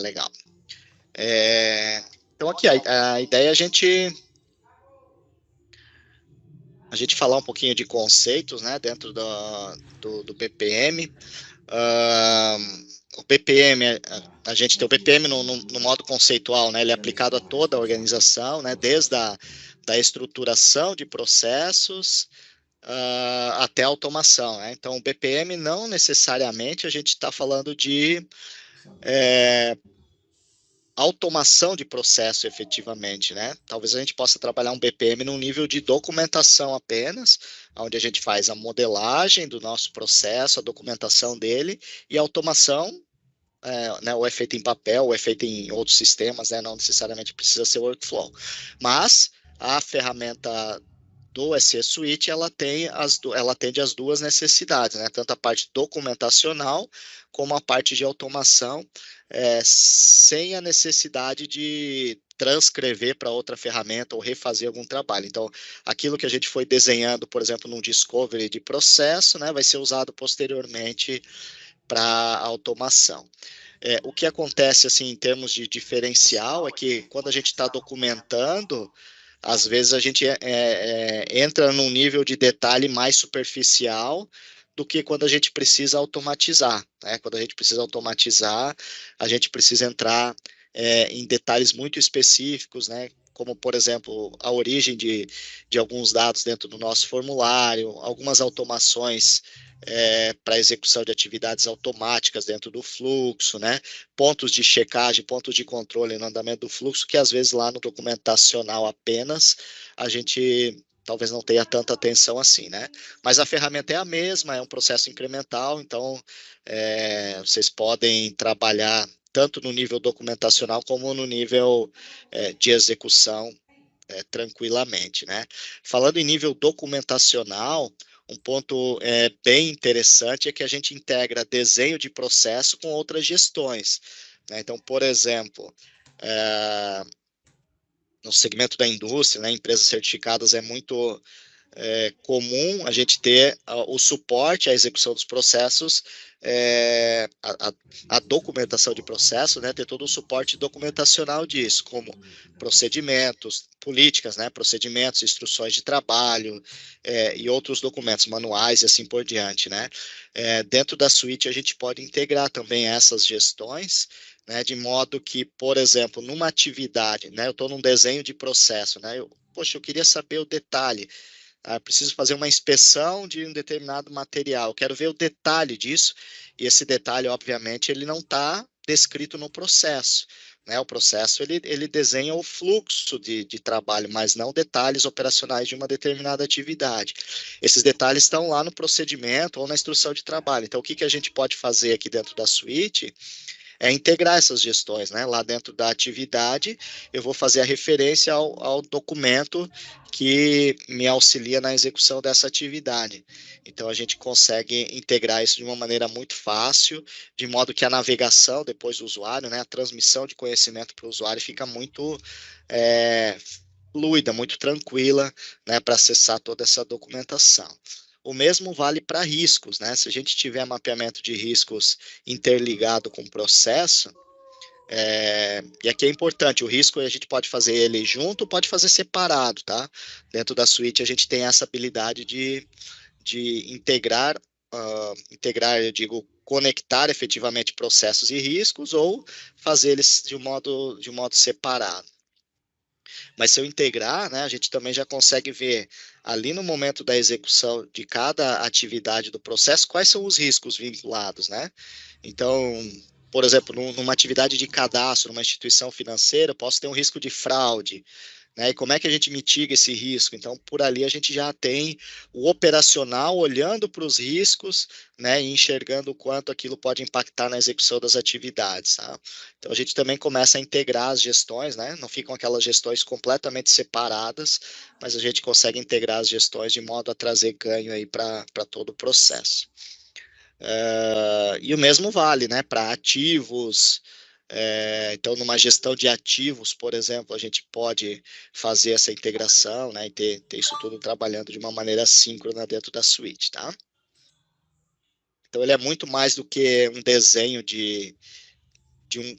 legal. Então aqui a ideia é a gente falar um pouquinho de conceitos, né, dentro do BPM. O BPM, a gente tem o BPM no modo conceitual, né, ele é aplicado a toda a organização, né, desde da estruturação de processos até a automação, né? Então, o BPM não necessariamente a gente está falando de automação de processo efetivamente, né? Talvez a gente possa trabalhar um BPM num nível de documentação apenas, onde a gente faz a modelagem do nosso processo, a documentação dele, e a automação, né, ou é feito em papel, ou é feito em outros sistemas, né? Não necessariamente precisa ser workflow. Mas a ferramenta do SE Suite, ela atende as duas necessidades, né? Tanto a parte documentacional como a parte de automação, sem a necessidade de transcrever para outra ferramenta ou refazer algum trabalho. Então, aquilo que a gente foi desenhando, por exemplo, num discovery de processo, né, vai ser usado posteriormente para automação. O que acontece assim em termos de diferencial é que quando a gente está documentando, às vezes a gente entra num nível de detalhe mais superficial do que quando a gente precisa automatizar, né? Quando a gente precisa automatizar, a gente precisa entrar em detalhes muito específicos, né? Como, por exemplo, a origem de alguns dados dentro do nosso formulário, algumas automações para execução de atividades automáticas dentro do fluxo, né? Pontos de checagem, pontos de controle no andamento do fluxo, que às vezes lá no documentacional apenas a gente talvez não tenha tanta atenção assim, né? Mas a ferramenta é a mesma, é um processo incremental, então vocês podem trabalhar tanto no nível documentacional como no nível de execução tranquilamente, né? Falando em nível documentacional, um ponto bem interessante é que a gente integra desenho de processo com outras gestões, né? Então, por exemplo, no segmento da indústria, né, empresas certificadas é muito comum a gente ter o suporte à execução dos processos, a documentação de processo, né, ter todo o suporte documentacional disso, como procedimentos, políticas, né, procedimentos, instruções de trabalho e outros documentos manuais e assim por diante, né. Dentro da suite a gente pode integrar também essas gestões, né, de modo que, por exemplo, numa atividade, né, eu estou num desenho de processo, né, poxa, eu queria saber o detalhe. Preciso fazer uma inspeção de um determinado material, quero ver o detalhe disso, e esse detalhe, obviamente, ele não está descrito no processo, né? O processo, ele desenha o fluxo de trabalho, mas não detalhes operacionais de uma determinada atividade. Esses detalhes estão lá no procedimento ou na instrução de trabalho. Então, o que a gente pode fazer aqui dentro da suite integrar essas gestões, né? Lá dentro da atividade, eu vou fazer a referência ao documento que me auxilia na execução dessa atividade. Então, a gente consegue integrar isso de uma maneira muito fácil, de modo que a navegação depois do usuário, né, a transmissão de conhecimento para o usuário fica muito é, fluida, muito tranquila, né, para acessar toda essa documentação. O mesmo vale para riscos, né? Se a gente tiver mapeamento de riscos interligado com o processo, e aqui é importante, o risco a gente pode fazer ele junto, pode fazer separado, tá? Dentro da suite a gente tem essa habilidade de integrar, eu digo, conectar efetivamente processos e riscos ou fazer eles de um modo separado. Mas se eu integrar, né, a gente também já consegue ver ali no momento da execução de cada atividade do processo quais são os riscos vinculados, né? Então, por exemplo, numa atividade de cadastro, numa instituição financeira, eu posso ter um risco de fraude, né? E como é que a gente mitiga esse risco? Então, por ali a gente já tem o operacional olhando para os riscos, né, e enxergando o quanto aquilo pode impactar na execução das atividades, tá? Então, a gente também começa a integrar as gestões, né? Não ficam aquelas gestões completamente separadas, mas a gente consegue integrar as gestões de modo a trazer ganho aí para todo o processo. E o mesmo vale, né, para ativos. Então, numa gestão de ativos, por exemplo, a gente pode fazer essa integração, né, e ter isso tudo trabalhando de uma maneira síncrona dentro da suite, tá? Então, ele é muito mais do que um desenho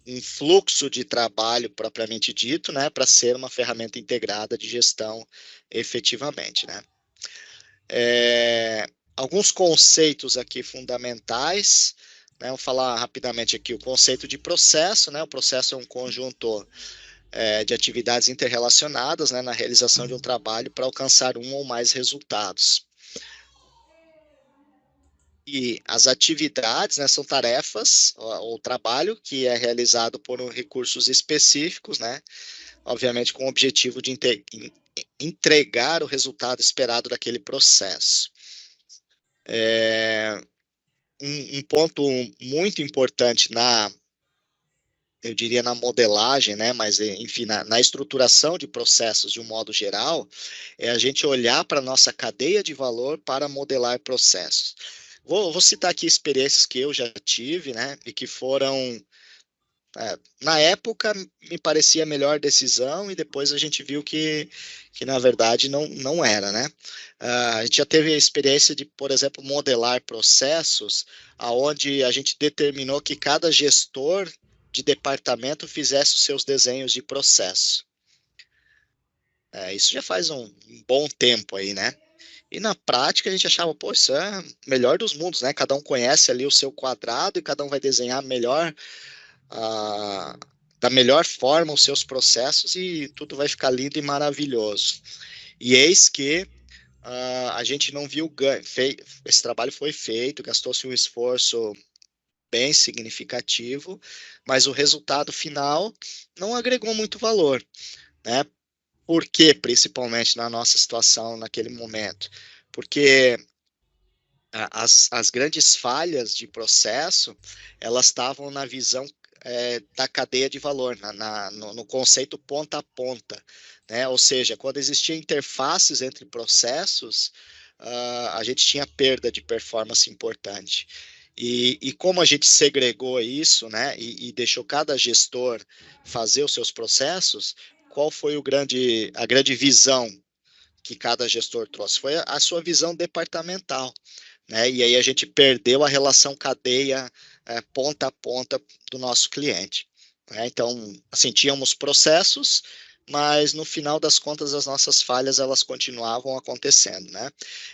um fluxo de trabalho propriamente dito, né, para ser uma ferramenta integrada de gestão efetivamente, né. Alguns conceitos aqui fundamentais, né, vou falar rapidamente aqui o conceito de processo, né, o processo é um conjunto de atividades interrelacionadas, né, na realização de um trabalho para alcançar um ou mais resultados. E as atividades, né, são tarefas ou trabalho que é realizado por recursos específicos, né, obviamente com o objetivo de entregar o resultado esperado daquele processo. Um ponto muito importante eu diria na modelagem, né, mas enfim, na estruturação de processos de um modo geral, é a gente olhar para a nossa cadeia de valor para modelar processos. Vou citar aqui experiências que eu já tive, né, e que foram, na época, me parecia a melhor decisão, e depois a gente viu que na verdade não era, né? A gente já teve a experiência de, por exemplo, modelar processos aonde a gente determinou que cada gestor de departamento fizesse os seus desenhos de processo. Isso já faz um bom tempo aí, né? E na prática a gente achava, pô, isso é o melhor dos mundos, né? Cada um conhece ali o seu quadrado e cada um vai desenhar melhor, ah, da melhor forma os seus processos e tudo vai ficar lindo e maravilhoso. E eis que a gente não viu ganho. Esse trabalho foi feito, gastou-se um esforço bem significativo, mas o resultado final não agregou muito valor, né? Por quê, principalmente na nossa situação naquele momento? Porque as grandes falhas de processo, elas estavam na visão da cadeia de valor, no conceito ponta a ponta, né? Ou seja, quando existiam interfaces entre processos, a gente tinha perda de performance importante. E como a gente segregou isso, né, e deixou cada gestor fazer os seus processos, qual foi a grande visão que cada gestor trouxe? Foi a sua visão departamental, né? E aí a gente perdeu a relação cadeia ponta a ponta do nosso cliente, né? Então, assim, tínhamos processos, mas no final das contas as nossas falhas elas continuavam acontecendo, né?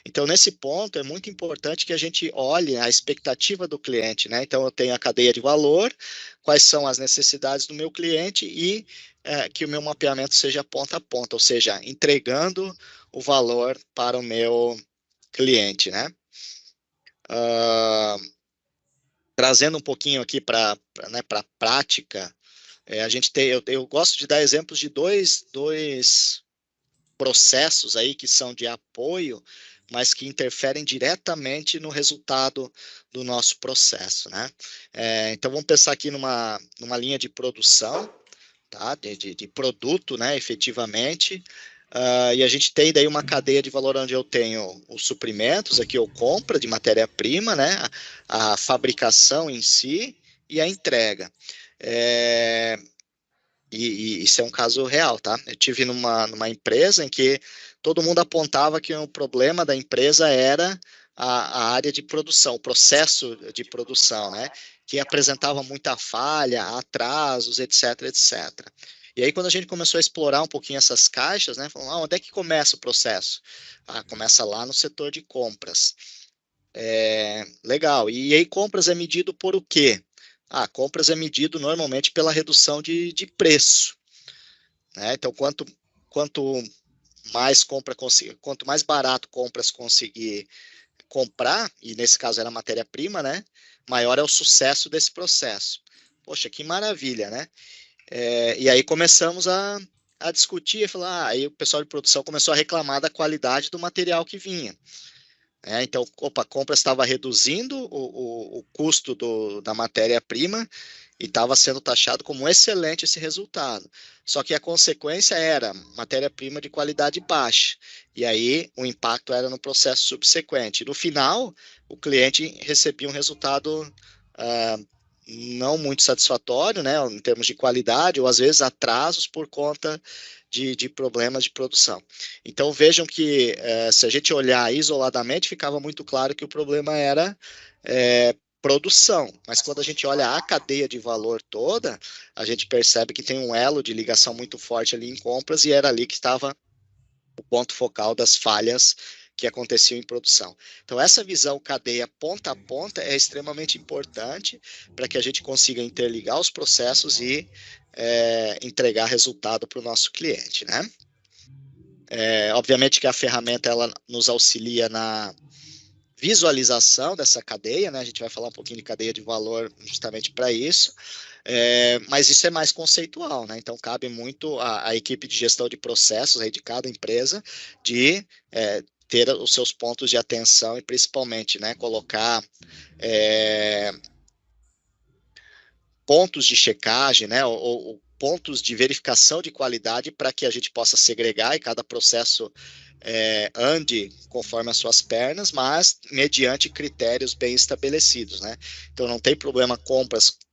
Então, nesse ponto é muito importante que a gente olhe a expectativa do cliente, né? Então, eu tenho a cadeia de valor, quais são as necessidades do meu cliente e que o meu mapeamento seja ponta a ponta, ou seja, entregando o valor para o meu cliente, né? Uh, Trazendo um pouquinho aqui para a prática, a gente tem, eu gosto de dar exemplos de dois processos aí que são de apoio, mas que interferem diretamente no resultado do nosso processo, né? Então vamos pensar aqui numa linha de produção, tá? De produto, né? Efetivamente. E a gente tem daí uma cadeia de valor onde eu tenho os suprimentos, aqui eu compra de matéria-prima, né? A fabricação em si e a entrega. E isso é um caso real, tá? Eu tive numa empresa em que todo mundo apontava que o problema da empresa era a área de produção, o processo de produção, né? Que apresentava muita falha, atrasos, etc, etc. E aí, quando a gente começou a explorar um pouquinho essas caixas, né? Falou, onde é que começa o processo? Começa lá no setor de compras. Legal. E aí, compras é medido por o quê? Compras é medido normalmente pela redução de preço, né? Então, quanto mais quanto mais barato compras conseguir comprar, e nesse caso era matéria-prima, né? Maior é o sucesso desse processo. Poxa, que maravilha, né? E aí começamos a discutir, aí o pessoal de produção começou a reclamar da qualidade do material que vinha. Então, a compra estava reduzindo o custo da matéria-prima e estava sendo taxado como excelente esse resultado. Só que a consequência era matéria-prima de qualidade baixa. E aí o impacto era no processo subsequente. No final, o cliente recebia um resultado não muito satisfatório, né, em termos de qualidade, ou às vezes atrasos por conta de problemas de produção. Então vejam que se a gente olhar isoladamente, ficava muito claro que o problema era produção. Mas quando a gente olha a cadeia de valor toda, a gente percebe que tem um elo de ligação muito forte ali em compras e era ali que estava o ponto focal das falhas que aconteciam em produção. Então, essa visão cadeia ponta a ponta é extremamente importante para que a gente consiga interligar os processos e entregar resultado para o nosso cliente, né? Obviamente que a ferramenta ela nos auxilia na visualização dessa cadeia, né? A gente vai falar um pouquinho de cadeia de valor justamente para isso, mas isso é mais conceitual, né? Então cabe muito à equipe de gestão de processos aí de cada empresa de ter os seus pontos de atenção e principalmente, né, colocar pontos de checagem, né, ou pontos de verificação de qualidade para que a gente possa segregar e cada processo ande conforme as suas pernas, mas mediante critérios bem estabelecidos, né? Então não tem problema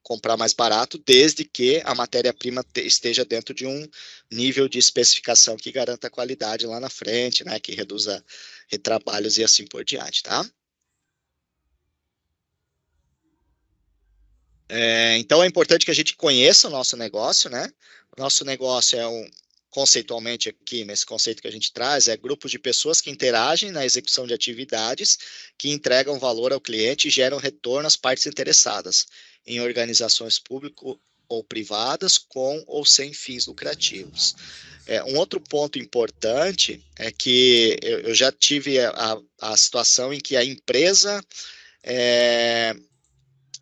comprar mais barato, desde que a matéria-prima esteja dentro de um nível de especificação que garanta a qualidade lá na frente, né? Que reduza retrabalhos e assim por diante, tá? Então é importante que a gente conheça o nosso negócio, né? O nosso negócio conceitualmente aqui, nesse conceito que a gente traz, é grupos de pessoas que interagem na execução de atividades que entregam valor ao cliente e geram retorno às partes interessadas, em organizações público ou privadas, com ou sem fins lucrativos. Um outro ponto importante é que eu já tive a situação em que a empresa é,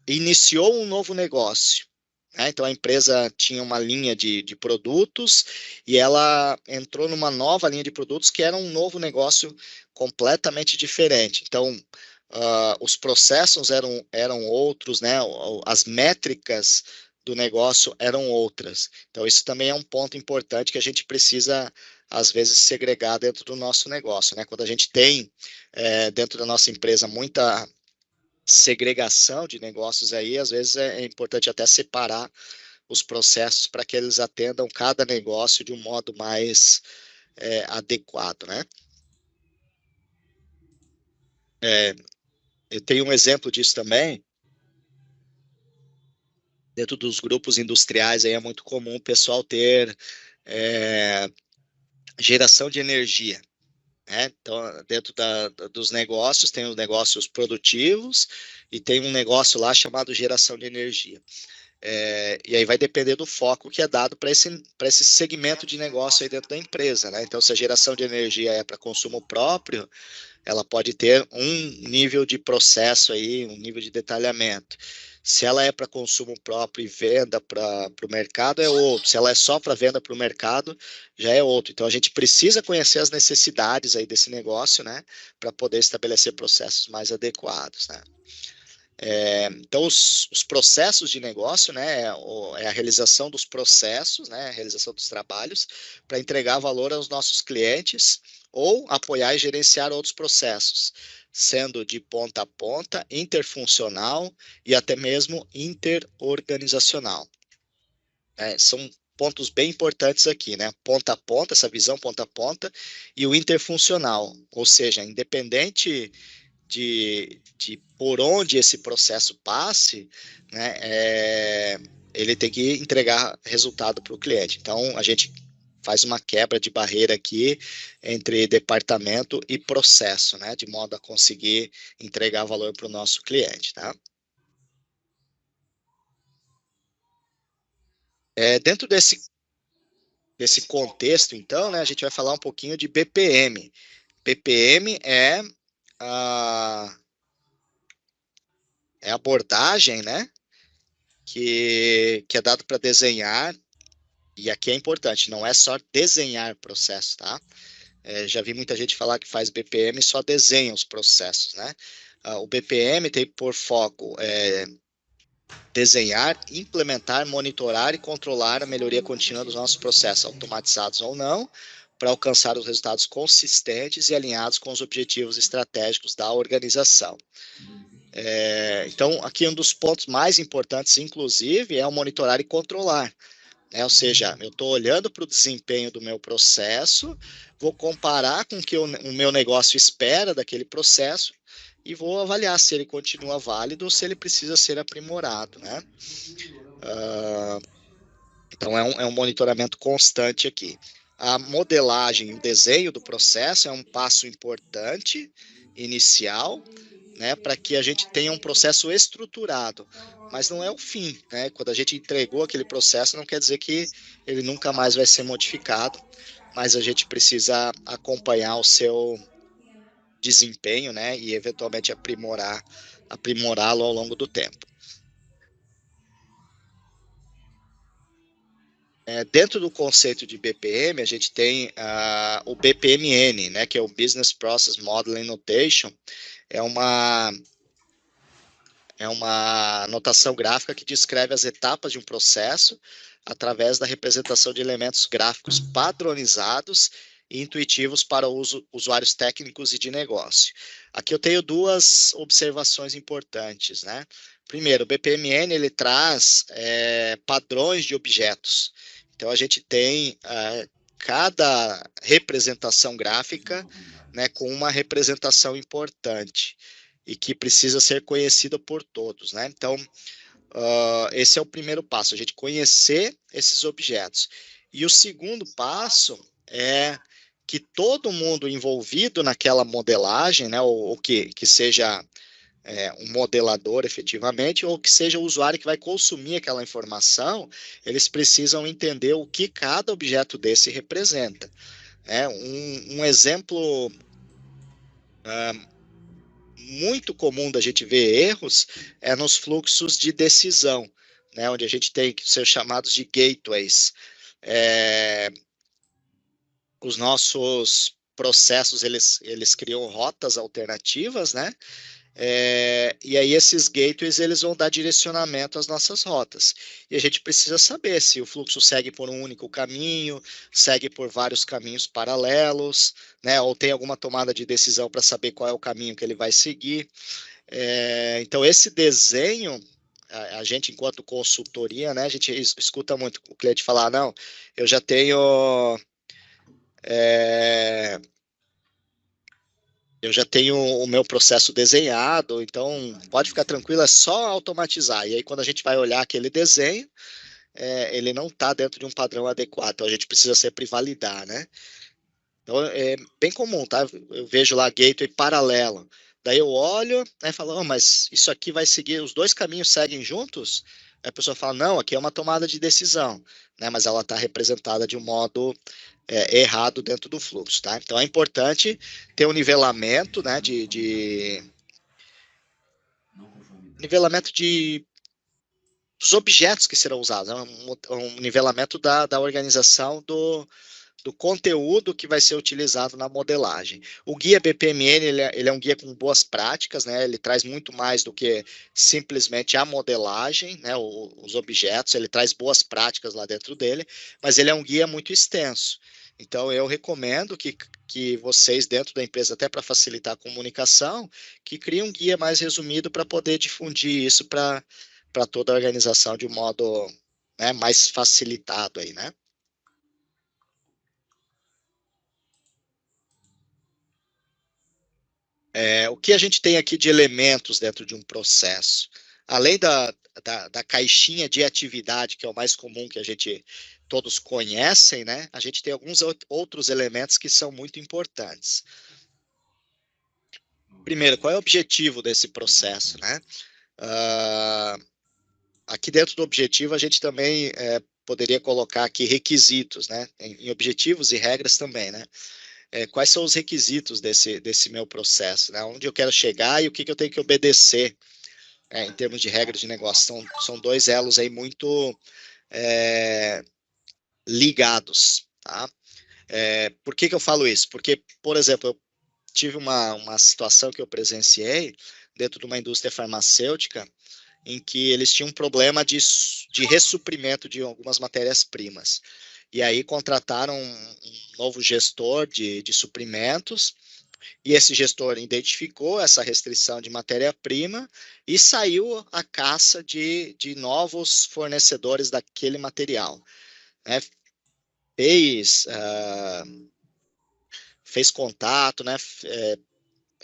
iniciou um novo negócio. Né? Então, a empresa tinha uma linha de produtos e ela entrou numa nova linha de produtos que era um novo negócio completamente diferente. Então, os processos eram outros, né? As métricas do negócio eram outras. Então, isso também é um ponto importante que a gente precisa, às vezes, segregar dentro do nosso negócio. Né? Quando a gente tem, dentro da nossa empresa, muita segregação de negócios aí, às vezes é importante até separar os processos para que eles atendam cada negócio de um modo mais adequado, né? É, eu tenho um exemplo disso também. Dentro dos grupos industriais aí é muito comum o pessoal ter é, geração de energia. Né? Então, dentro dos negócios, tem os negócios produtivos e tem um negócio lá chamado geração de energia. E aí vai depender do foco que é dado para esse segmento de negócio aí dentro da empresa, né? Então, se a geração de energia é para consumo próprio, ela pode ter um nível de processo aí, um nível de detalhamento. Se ela é para consumo próprio e venda para o mercado, é outro. Se ela é só para venda para o mercado, já é outro. Então, a gente precisa conhecer as necessidades aí desse negócio, né? Para poder estabelecer processos mais adequados, né? Então, os processos de negócio, né, é a realização dos processos, né, a realização dos trabalhos, para entregar valor aos nossos clientes ou apoiar e gerenciar outros processos, sendo de ponta a ponta, interfuncional e até mesmo interorganizacional. São pontos bem importantes aqui, né? Ponta a ponta, essa visão ponta a ponta, e o interfuncional, ou seja, independente de por onde esse processo passe, né, ele tem que entregar resultado para o cliente. Então, a gente faz uma quebra de barreira aqui entre departamento e processo, né, de modo a conseguir entregar valor para o nosso cliente, tá? Dentro desse contexto, então, né, a gente vai falar um pouquinho de BPM. BPM a, é a abordagem, né, que é dado para desenhar, e aqui é importante, não é só desenhar processo, tá? Já vi muita gente falar que faz BPM e só desenha os processos, né? O BPM tem por foco desenhar, implementar, monitorar e controlar a melhoria contínua dos nossos processos, automatizados ou não, para alcançar os resultados consistentes e alinhados com os objetivos estratégicos da organização. Então, aqui um dos pontos mais importantes, inclusive, é o monitorar e controlar. Ou seja, eu estou olhando para o desempenho do meu processo, vou comparar com o que o meu negócio espera daquele processo e vou avaliar se ele continua válido ou se ele precisa ser aprimorado, né? Então, é um monitoramento constante aqui. A modelagem, o desenho do processo é um passo importante, inicial, né, para que a gente tenha um processo estruturado, mas não é o fim, né? Quando a gente entregou aquele processo, não quer dizer que ele nunca mais vai ser modificado, mas a gente precisa acompanhar o seu desempenho, né, e eventualmente aprimorá-lo ao longo do tempo. Dentro do conceito de BPM, a gente tem o BPMN, né, que é o Business Process Modeling Notation. É uma notação gráfica que descreve as etapas de um processo através da representação de elementos gráficos padronizados e intuitivos para usuários técnicos e de negócio. Aqui eu tenho duas observações importantes, né? Primeiro, o BPMN ele traz padrões de objetos. Então a gente tem cada representação gráfica, né, com uma representação importante e que precisa ser conhecida por todos, né? Então, esse é o primeiro passo, a gente conhecer esses objetos. E o segundo passo é que todo mundo envolvido naquela modelagem, né, ou que seja um modelador efetivamente, ou que seja o usuário que vai consumir aquela informação, eles precisam entender o que cada objeto desse representa. Um exemplo muito comum da gente ver erros é nos fluxos de decisão, né, onde a gente tem que ser chamados de gateways. Os nossos processos, eles criam rotas alternativas, né? E aí esses gateways eles vão dar direcionamento às nossas rotas. E a gente precisa saber se o fluxo segue por um único caminho, segue por vários caminhos paralelos, né? Ou tem alguma tomada de decisão para saber qual é o caminho que ele vai seguir. Então esse desenho, a gente enquanto consultoria, né? A gente escuta muito o cliente falar, não, eu já tenho é, eu já tenho o meu processo desenhado, então pode ficar tranquilo, é só automatizar. E aí, quando a gente vai olhar aquele desenho, ele não está dentro de um padrão adequado, então a gente precisa sempre validar, né? Então, é bem comum, tá? Eu vejo lá gateway paralelo. Daí eu olho, né, e falo, oh, mas isso aqui vai seguir, os dois caminhos seguem juntos? Aí a pessoa fala, não, aqui é uma tomada de decisão, né? Mas ela está representada de um modo errado dentro do fluxo, tá? Então é importante ter um nivelamento, né, de nivelamento dos objetos que serão usados, né? Um nivelamento da organização do conteúdo que vai ser utilizado na modelagem. O guia BPMN ele é um guia com boas práticas, né? Ele traz muito mais do que simplesmente a modelagem, né? Os objetos, ele traz boas práticas lá dentro dele, mas ele é um guia muito extenso. Então, eu recomendo que vocês, dentro da empresa, até para facilitar a comunicação, que criem um guia mais resumido para poder difundir isso para toda a organização de um modo, né, mais facilitado aí, né? O que a gente tem aqui de elementos dentro de um processo? Além da caixinha de atividade, que é o mais comum que a gente todos conhecem, né? A gente tem alguns outros elementos que são muito importantes. Primeiro, qual é o objetivo desse processo, né? Aqui dentro do objetivo, a gente também poderia colocar aqui requisitos, né? Em objetivos e regras também, né? Quais são os requisitos desse meu processo, né? Onde eu quero chegar e o que eu tenho que obedecer em termos de regras de negócio. São dois elos aí muito ligados, tá? Por que eu falo isso? Porque, por exemplo, eu tive uma situação que eu presenciei dentro de uma indústria farmacêutica em que eles tinham um problema de ressuprimento de algumas matérias-primas. E aí contrataram um novo gestor de suprimentos, e esse gestor identificou essa restrição de matéria-prima e saiu à caça de novos fornecedores daquele material, né? Fez, fez contato, né?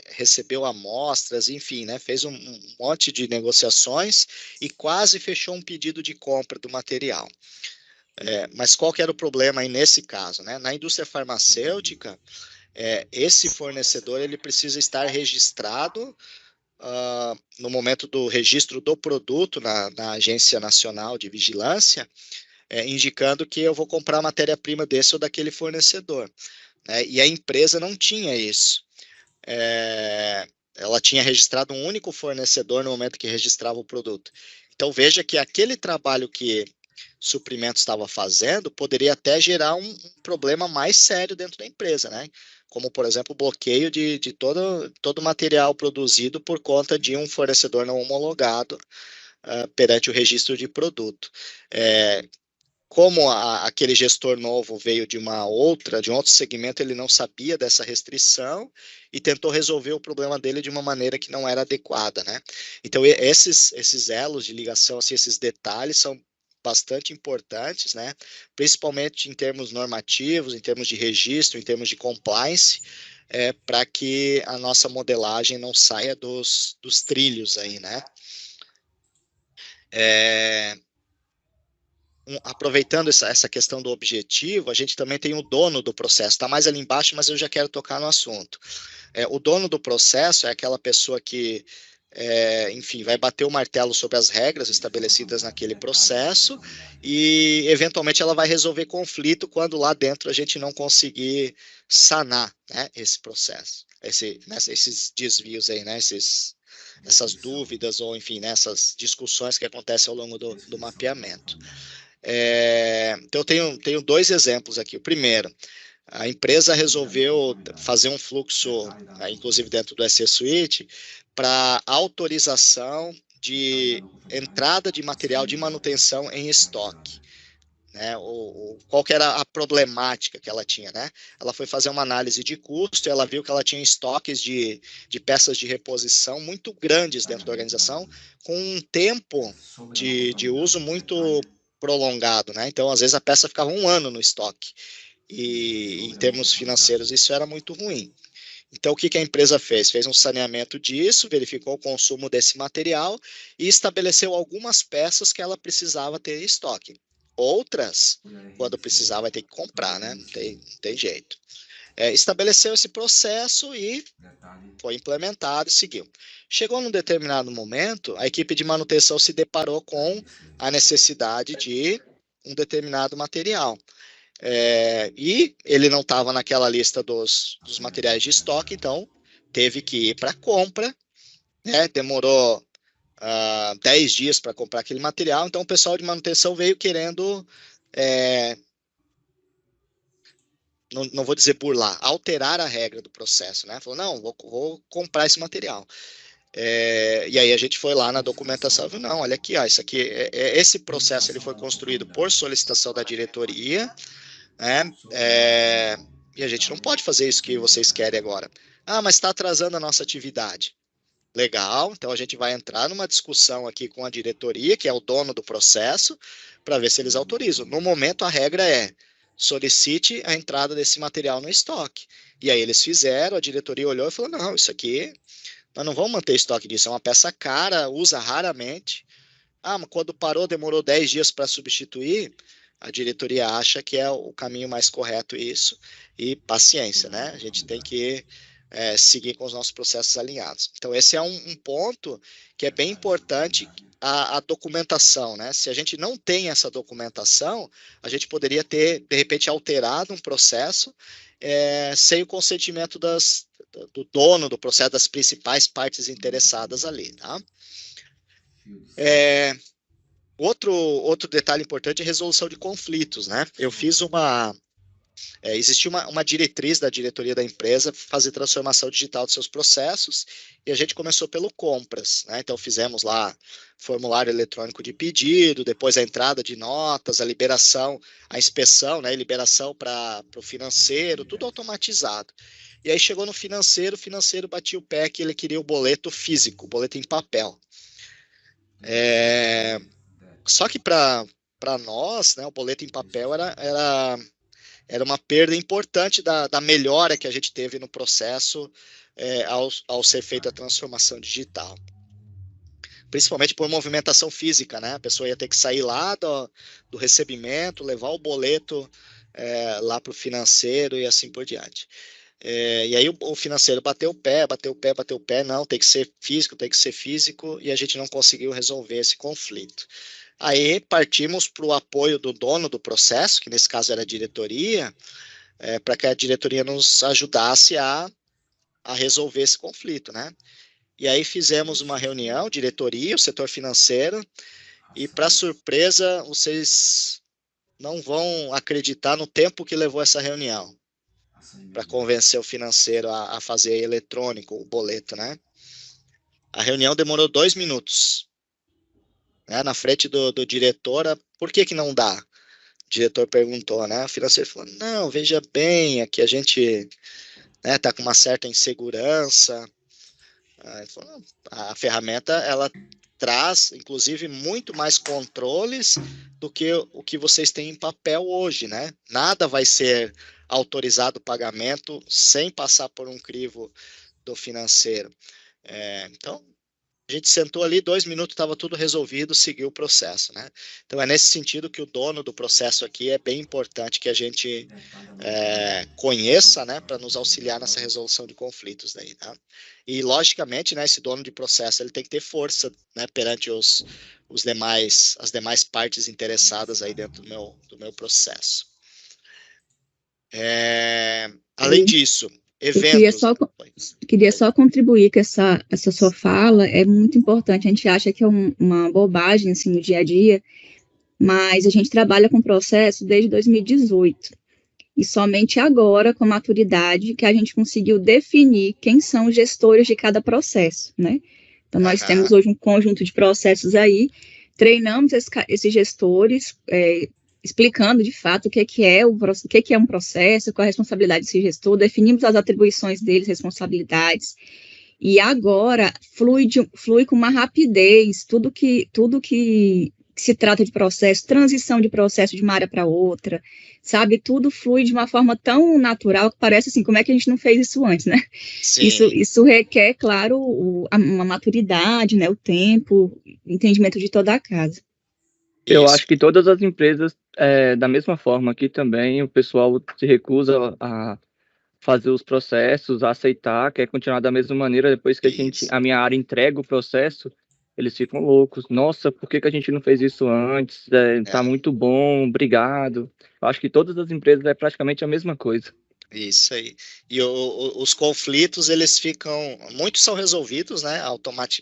recebeu amostras, enfim, né, fez um monte de negociações e quase fechou um pedido de compra do material. Mas qual que era o problema aí nesse caso, né? Na indústria farmacêutica, esse fornecedor ele precisa estar registrado no momento do registro do produto na Agência Nacional de Vigilância, indicando que eu vou comprar matéria-prima desse ou daquele fornecedor, né? E a empresa não tinha isso. Ela tinha registrado um único fornecedor no momento que registrava o produto. Então veja que aquele trabalho que suprimento estava fazendo poderia até gerar um problema mais sério dentro da empresa, né? Como, por exemplo, o bloqueio de todo o material produzido por conta de um fornecedor não homologado perante o registro de produto. Como aquele gestor novo veio de um outro segmento, ele não sabia dessa restrição e tentou resolver o problema dele de uma maneira que não era adequada, né? Então, esses elos de ligação, assim, esses detalhes são bastante importantes, né? Principalmente em termos normativos, em termos de registro, em termos de compliance, para que a nossa modelagem não saia dos trilhos aí, né? É, aproveitando essa questão do objetivo, a gente também tem o dono do processo. Está mais ali embaixo, mas eu já quero tocar no assunto. O dono do processo é aquela pessoa que, enfim, vai bater o martelo sobre as regras estabelecidas naquele processo e, eventualmente, ela vai resolver conflito quando lá dentro a gente não conseguir sanar, né, esse processo, esses desvios aí, né, essas dúvidas ou, enfim, né, essas discussões que acontecem ao longo do mapeamento. Então, eu tenho dois exemplos aqui. O primeiro, a empresa resolveu fazer um fluxo, inclusive dentro do SE Suite, para autorização de entrada de material de manutenção em estoque. Né, qual que era a problemática que ela tinha, né? Ela foi fazer uma análise de custo e ela viu que ela tinha estoques de peças de reposição muito grandes dentro da organização, com um tempo de uso muito prolongado, né? Então, às vezes, a peça ficava um ano no estoque. E em termos financeiros, isso era muito ruim. Então, o que a empresa fez? Fez um saneamento disso, verificou o consumo desse material e estabeleceu algumas peças que ela precisava ter em estoque. Outras, quando precisar, vai ter que comprar, né? Não tem jeito. Estabeleceu esse processo e foi implementado e seguiu. Chegou num determinado momento, a equipe de manutenção se deparou com a necessidade de um determinado material. E ele não estava naquela lista dos materiais de estoque, então teve que ir para compra, né? Demorou 10 dias para comprar aquele material, então o pessoal de manutenção veio querendo, não vou dizer burlar, alterar a regra do processo, né? Falou, não, vou comprar esse material. E aí a gente foi lá na documentação e falou, não, olha aqui, ó, isso aqui, esse processo ele foi construído por solicitação da diretoria, né? E a gente não pode fazer isso que vocês querem agora. Ah, mas está atrasando a nossa atividade. Legal, então a gente vai entrar numa discussão aqui com a diretoria, que é o dono do processo, para ver se eles autorizam. No momento, a regra é solicite a entrada desse material no estoque. E aí eles fizeram, a diretoria olhou e falou: não, isso aqui, nós não vamos manter estoque disso, é uma peça cara, usa raramente. Ah, mas quando parou, demorou 10 dias para substituir. A diretoria acha que é o caminho mais correto isso. E paciência, né? A gente tem que seguir com os nossos processos alinhados. Então, esse é um ponto que é bem importante, a documentação, né? Se a gente não tem essa documentação, a gente poderia ter, de repente, alterado um processo sem o consentimento do dono do processo, das principais partes interessadas ali, tá? Outro detalhe importante é a resolução de conflitos, né? Eu fiz existiu uma diretriz da diretoria da empresa fazer transformação digital dos seus processos e a gente começou pelo compras, né? Então fizemos lá formulário eletrônico de pedido, depois a entrada de notas, a liberação, a inspeção, né? Liberação para o financeiro, tudo automatizado. E aí chegou no financeiro, o financeiro batia o pé que ele queria o boleto físico, o boleto em papel. Só que para nós, né, o boleto em papel era uma perda importante da melhora que a gente teve no processo ao ser feita a transformação digital. Principalmente por movimentação física, né? A pessoa ia ter que sair lá do recebimento, levar o boleto lá para o financeiro e assim por diante. E aí o financeiro bateu o pé, não, tem que ser físico, e a gente não conseguiu resolver esse conflito. Aí partimos para o apoio do dono do processo, que nesse caso era a diretoria, para que a diretoria nos ajudasse a resolver esse conflito, né? E aí fizemos uma reunião, diretoria, o setor financeiro, e para surpresa, vocês não vão acreditar no tempo que levou essa reunião para convencer o financeiro a fazer eletrônico o boleto, né? A reunião demorou 2 minutos, né? Na frente do diretor, por que não dá? O diretor perguntou, né? O financeiro falou, não, veja bem, aqui a gente tá com uma certa insegurança. A ferramenta, ela traz, inclusive, muito mais controles do que o que vocês têm em papel hoje, né? Nada vai ser autorizado o pagamento sem passar por um crivo do financeiro. Então, a gente sentou ali, 2 minutos, estava tudo resolvido, seguiu o processo, né? Então, é nesse sentido que o dono do processo aqui é bem importante que a gente conheça, né, para nos auxiliar nessa resolução de conflitos daí, tá? E, logicamente, né, esse dono de processo, ele tem que ter força, né, perante as demais partes interessadas aí dentro do meu processo. Além disso, Eu eventos. queria só contribuir com essa sua fala, é muito importante. A gente acha que é uma bobagem assim, no dia a dia, mas a gente trabalha com processo desde 2018. E somente agora, com maturidade, que a gente conseguiu definir quem são os gestores de cada processo, né? Então, nós temos hoje um conjunto de processos aí, treinamos esses gestores, explicando de fato o que é um processo, qual a responsabilidade desse gestor, definimos as atribuições deles, responsabilidades, e agora flui com uma rapidez tudo que se trata de processo, transição de processo de uma área para outra, sabe? Tudo flui de uma forma tão natural que parece assim, como é que a gente não fez isso antes, né? Isso requer, claro, uma maturidade, né? O tempo, entendimento de toda a casa. Eu acho que todas as empresas, da mesma forma, aqui também o pessoal se recusa a fazer os processos, a aceitar, quer continuar da mesma maneira, depois que a minha área entrega o processo, eles ficam loucos. Nossa, por que a gente não fez isso antes? Tá muito bom, obrigado. Eu acho que todas as empresas é praticamente a mesma coisa. Isso aí. E os conflitos, eles muitos são resolvidos, né,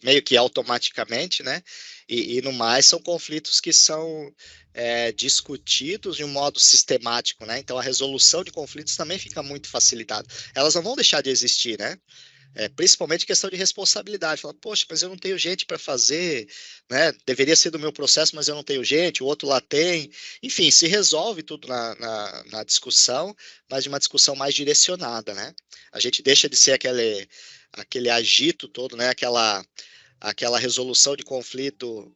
meio que automaticamente, né, e no mais são conflitos que são discutidos de um modo sistemático, né, então a resolução de conflitos também fica muito facilitada. Elas não vão deixar de existir, né, principalmente questão de responsabilidade. Fala, poxa, mas eu não tenho gente para fazer, né? Deveria ser do meu processo, mas eu não tenho gente, o outro lá tem. Enfim, se resolve tudo na discussão, mas de uma discussão mais direcionada, né? A gente deixa de ser aquele agito todo, né? Aquela resolução de conflito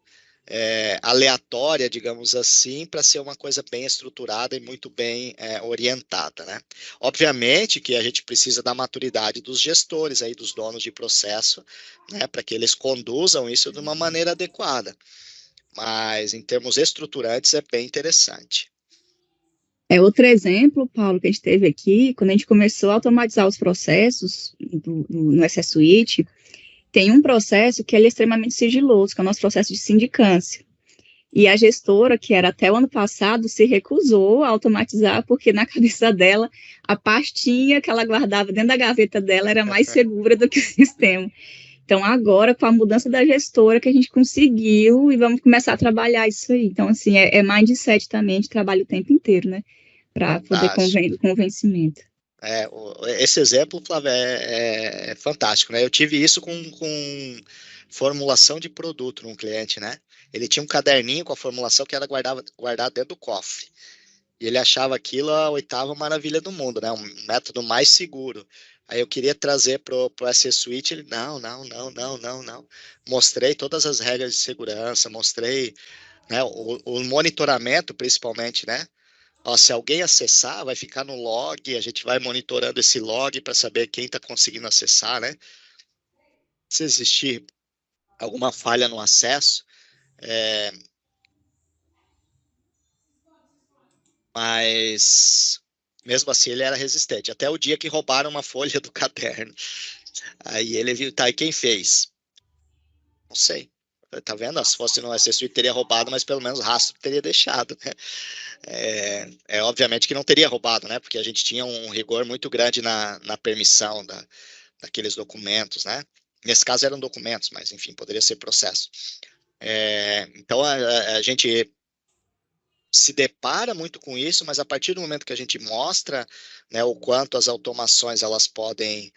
aleatória, digamos assim, para ser uma coisa bem estruturada e muito bem orientada, né? Obviamente que a gente precisa da maturidade dos gestores aí, dos donos de processo, né, para que eles conduzam isso de uma maneira adequada. Mas em termos estruturantes é bem interessante. Outro exemplo, Paulo, que a gente teve aqui, quando a gente começou a automatizar os processos no SS Suite, tem um processo que ele é extremamente sigiloso, que é o nosso processo de sindicância. E a gestora, que era até o ano passado, se recusou a automatizar, porque na cabeça dela, a pastinha que ela guardava dentro da gaveta dela era mais segura do que o sistema. Então, agora, com a mudança da gestora, que a gente conseguiu e vamos começar a trabalhar isso aí. Então, assim, é mindset também, a gente trabalha o tempo inteiro, né? Para poder convencimento. Esse exemplo, Flávio, é fantástico, né? Eu tive isso com formulação de produto num cliente, né? Ele tinha um caderninho com a formulação que era guardado dentro do cofre. E ele achava aquilo a 8ª maravilha do mundo, né? Um método mais seguro. Aí eu queria trazer pro SS Suite, ele, não. Mostrei todas as regras de segurança, mostrei, né, o monitoramento, principalmente, né? Ó, se alguém acessar, vai ficar no log, a gente vai monitorando esse log para saber quem está conseguindo acessar, né? Se existir alguma falha no acesso, mas mesmo assim ele era resistente. Até o dia que roubaram uma folha do caderno. Aí ele viu, tá, e quem fez? Não sei. Tá vendo? Se fosse no SSI teria roubado, mas pelo menos rastro teria deixado, né? Obviamente que não teria roubado, né? Porque a gente tinha um rigor muito grande na permissão daqueles documentos, né? Nesse caso eram documentos, mas enfim, poderia ser processo. Então a gente se depara muito com isso, mas a partir do momento que a gente mostra, né, o quanto as automações elas podem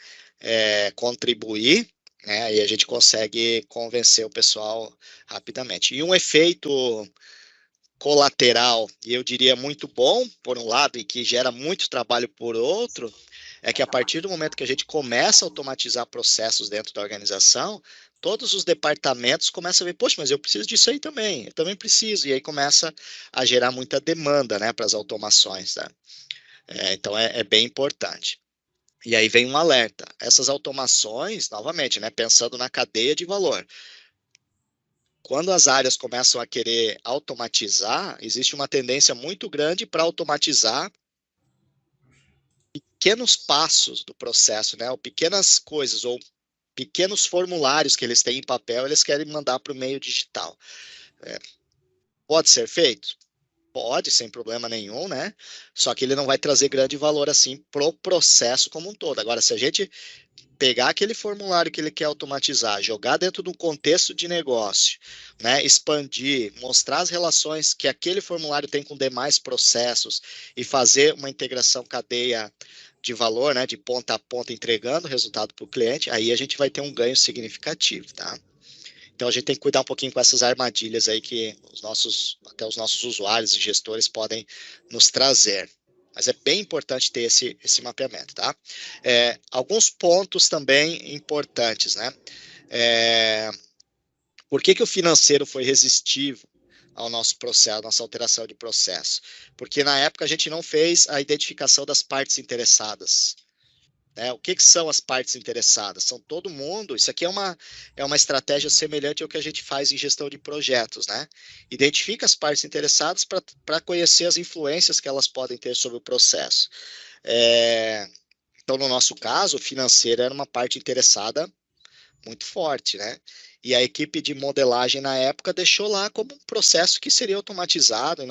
contribuir, né, aí a gente consegue convencer o pessoal rapidamente. E um efeito colateral, e eu diria muito bom, por um lado, e que gera muito trabalho por outro, é que a partir do momento que a gente começa a automatizar processos dentro da organização, todos os departamentos começam a ver, poxa, mas eu preciso disso aí também, eu também preciso, e aí começa a gerar muita demanda, né, para as automações, tá? Então é bem importante. E aí vem um alerta, essas automações, novamente, né, pensando na cadeia de valor, quando as áreas começam a querer automatizar, existe uma tendência muito grande para automatizar pequenos passos do processo, né? Ou pequenas coisas, ou pequenos formulários que eles têm em papel, eles querem mandar para o meio digital. Pode ser feito? Pode, sem problema nenhum, né? Só que ele não vai trazer grande valor assim pro processo como um todo. Agora, se a gente pegar aquele formulário que ele quer automatizar, jogar dentro do contexto de negócio, né, expandir, mostrar as relações que aquele formulário tem com demais processos e fazer uma integração cadeia de valor, né, de ponta a ponta, entregando o resultado para o cliente, aí a gente vai ter um ganho significativo, tá? Então a gente tem que cuidar um pouquinho com essas armadilhas aí que até os nossos usuários e gestores podem nos trazer. Mas é bem importante ter esse mapeamento, tá? Alguns pontos também importantes, né? Por que o financeiro foi resistivo ao nosso processo, à nossa alteração de processo? Porque na época a gente não fez a identificação das partes interessadas. Né? O que são as partes interessadas? São todo mundo. Isso aqui é uma estratégia semelhante ao que a gente faz em gestão de projetos. Né? Identifica as partes interessadas para conhecer as influências que elas podem ter sobre o processo. Então, no nosso caso, o financeiro era uma parte interessada muito forte, né? E a equipe de modelagem na época deixou lá como um processo que seria automatizado e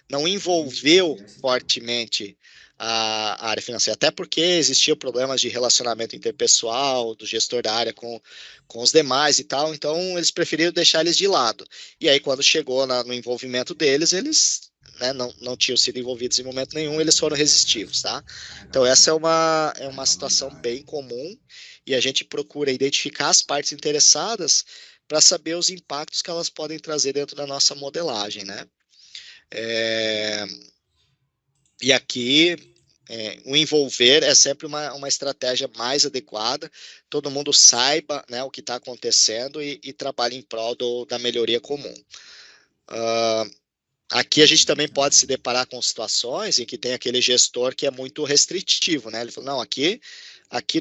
não envolveu fortemente a área financeira, até porque existiam problemas de relacionamento interpessoal, do gestor da área com os demais e tal, então eles preferiram deixar eles de lado. E aí, quando chegou no envolvimento deles, eles né, não tinham sido envolvidos em momento nenhum, eles foram resistivos, tá? Então, essa é uma situação bem comum e a gente procura identificar as partes interessadas para saber os impactos que elas podem trazer dentro da nossa modelagem, né? E aqui, o envolver é sempre uma estratégia mais adequada, todo mundo saiba né, o que está acontecendo e trabalhe em prol da melhoria comum. Aqui a gente também pode se deparar com situações em que tem aquele gestor que é muito restritivo, né? Ele fala, não, aqui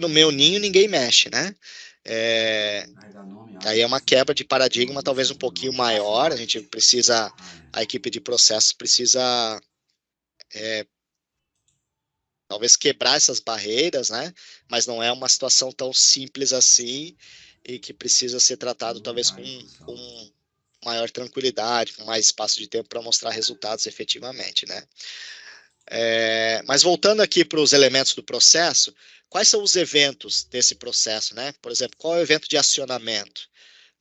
no meu ninho ninguém mexe, né? Aí é uma quebra de paradigma talvez um pouquinho maior, a equipe de processos precisa talvez quebrar essas barreiras, né? Mas não é uma situação tão simples assim e que precisa ser tratado talvez com maior tranquilidade, com mais espaço de tempo para mostrar resultados efetivamente, né? Mas voltando aqui para os elementos do processo, quais são os eventos desse processo, né? Por exemplo, qual é o evento de acionamento?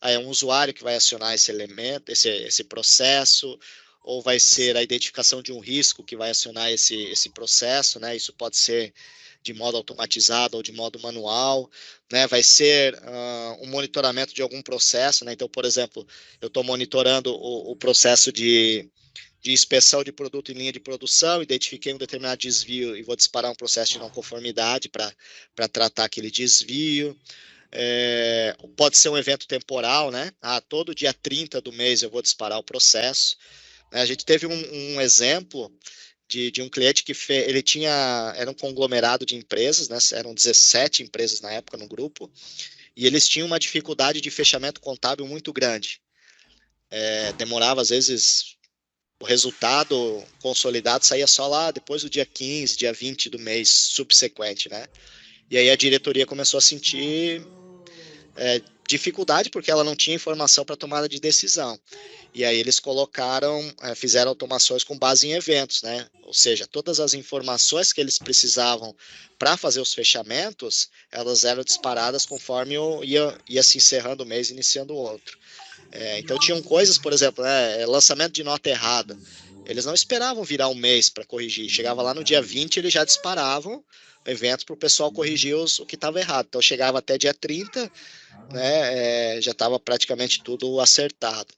É um usuário que vai acionar esse elemento, esse processo, ou vai ser a identificação de um risco que vai acionar esse processo, né? Isso pode ser de modo automatizado ou de modo manual, né? Vai ser um monitoramento de algum processo, né? Então, por exemplo, eu estou monitorando o processo de inspeção de produto em linha de produção, identifiquei um determinado desvio e vou disparar um processo de não conformidade para tratar aquele desvio. Pode ser um evento temporal, né? Todo dia 30 do mês eu vou disparar o processo. A gente teve um exemplo de um cliente que ele era um conglomerado de empresas, né? Eram 17 empresas na época no grupo, e eles tinham uma dificuldade de fechamento contábil muito grande. Demorava, às vezes, o resultado consolidado saía só lá depois do dia 15, dia 20 do mês subsequente, né? E aí a diretoria começou a sentir dificuldade porque ela não tinha informação para tomada de decisão. E aí eles fizeram automações com base em eventos, né? Ou seja, todas as informações que eles precisavam para fazer os fechamentos, elas eram disparadas conforme ia se encerrando o mês, iniciando o outro. Então tinham coisas, por exemplo, lançamento de nota errada. Eles não esperavam virar um mês para corrigir. Chegava lá no dia 20, eles já disparavam eventos para o pessoal corrigir o que estava errado. Então chegava até dia 30, né, já estava praticamente tudo acertado.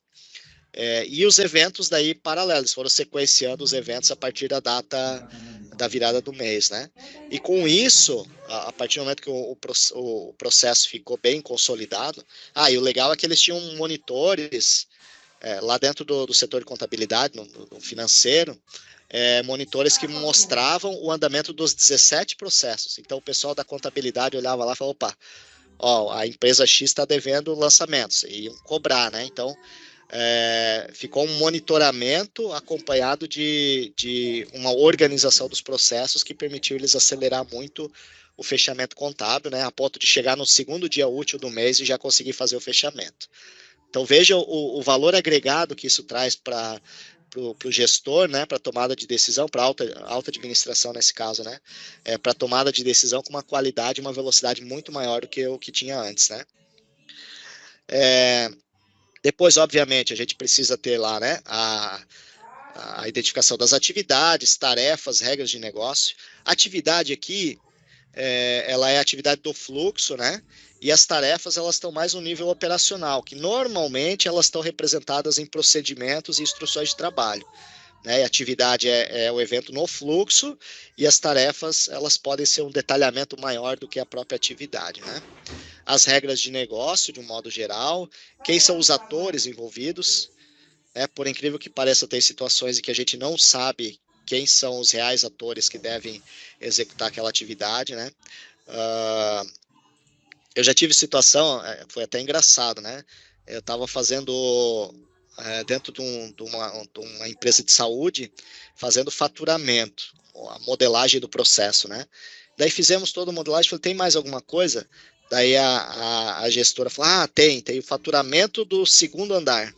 E os eventos daí paralelos, foram sequenciando os eventos a partir da data da virada do mês, né? E com isso, a partir do momento que o processo ficou bem consolidado, e o legal é que eles tinham monitores lá dentro do setor de contabilidade, no financeiro, monitores que mostravam o andamento dos 17 processos. Então o pessoal da contabilidade olhava lá e falava, opa, a empresa X está devendo lançamentos, e iam cobrar, né? Então ficou um monitoramento acompanhado de uma organização dos processos que permitiu eles acelerar muito o fechamento contábil, né, a ponto de chegar no segundo dia útil do mês e já conseguir fazer o fechamento. Então veja o valor agregado que isso traz para o gestor, né, para tomada de decisão, para alta administração nesse caso, né, para tomada de decisão com uma qualidade e uma velocidade muito maior do que o que tinha antes, né. Depois, obviamente, a gente precisa ter lá, né, a identificação das atividades, tarefas, regras de negócio. A atividade aqui, ela é a atividade do fluxo, né? E as tarefas, elas estão mais no nível operacional, que normalmente elas estão representadas em procedimentos e instruções de trabalho. Né? A atividade é o evento no fluxo e as tarefas, elas podem ser um detalhamento maior do que a própria atividade, né? As regras de negócio, de um modo geral, quem são os atores envolvidos, né? Por incrível que pareça, tem situações em que a gente não sabe quem são os reais atores que devem executar aquela atividade, né? Eu já tive situação, foi até engraçado, né? Eu estava fazendo, dentro de uma empresa de saúde, fazendo faturamento, a modelagem do processo, né? Daí fizemos toda a modelagem, falei, tem mais alguma coisa? Daí a gestora falou, tem o faturamento do segundo andar,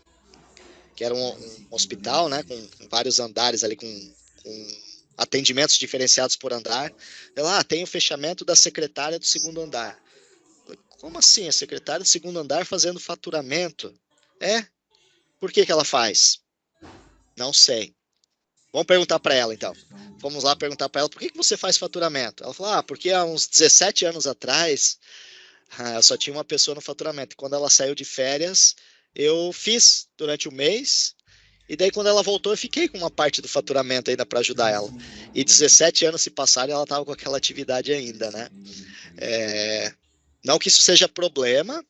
que era um hospital, né, com vários andares ali, com atendimentos diferenciados por andar. Ela, tem o fechamento da secretária do segundo andar. Como assim, a secretária do segundo andar fazendo faturamento? Por que ela faz? Não sei. Vamos perguntar para ela, então. Fomos lá perguntar para ela, por que você faz faturamento? Ela falou, porque há uns 17 anos atrás, eu só tinha uma pessoa no faturamento. E quando ela saiu de férias, eu fiz durante o mês, e daí quando ela voltou, eu fiquei com uma parte do faturamento ainda para ajudar ela. E 17 anos se passaram e ela estava com aquela atividade ainda, né? Não que isso seja problema,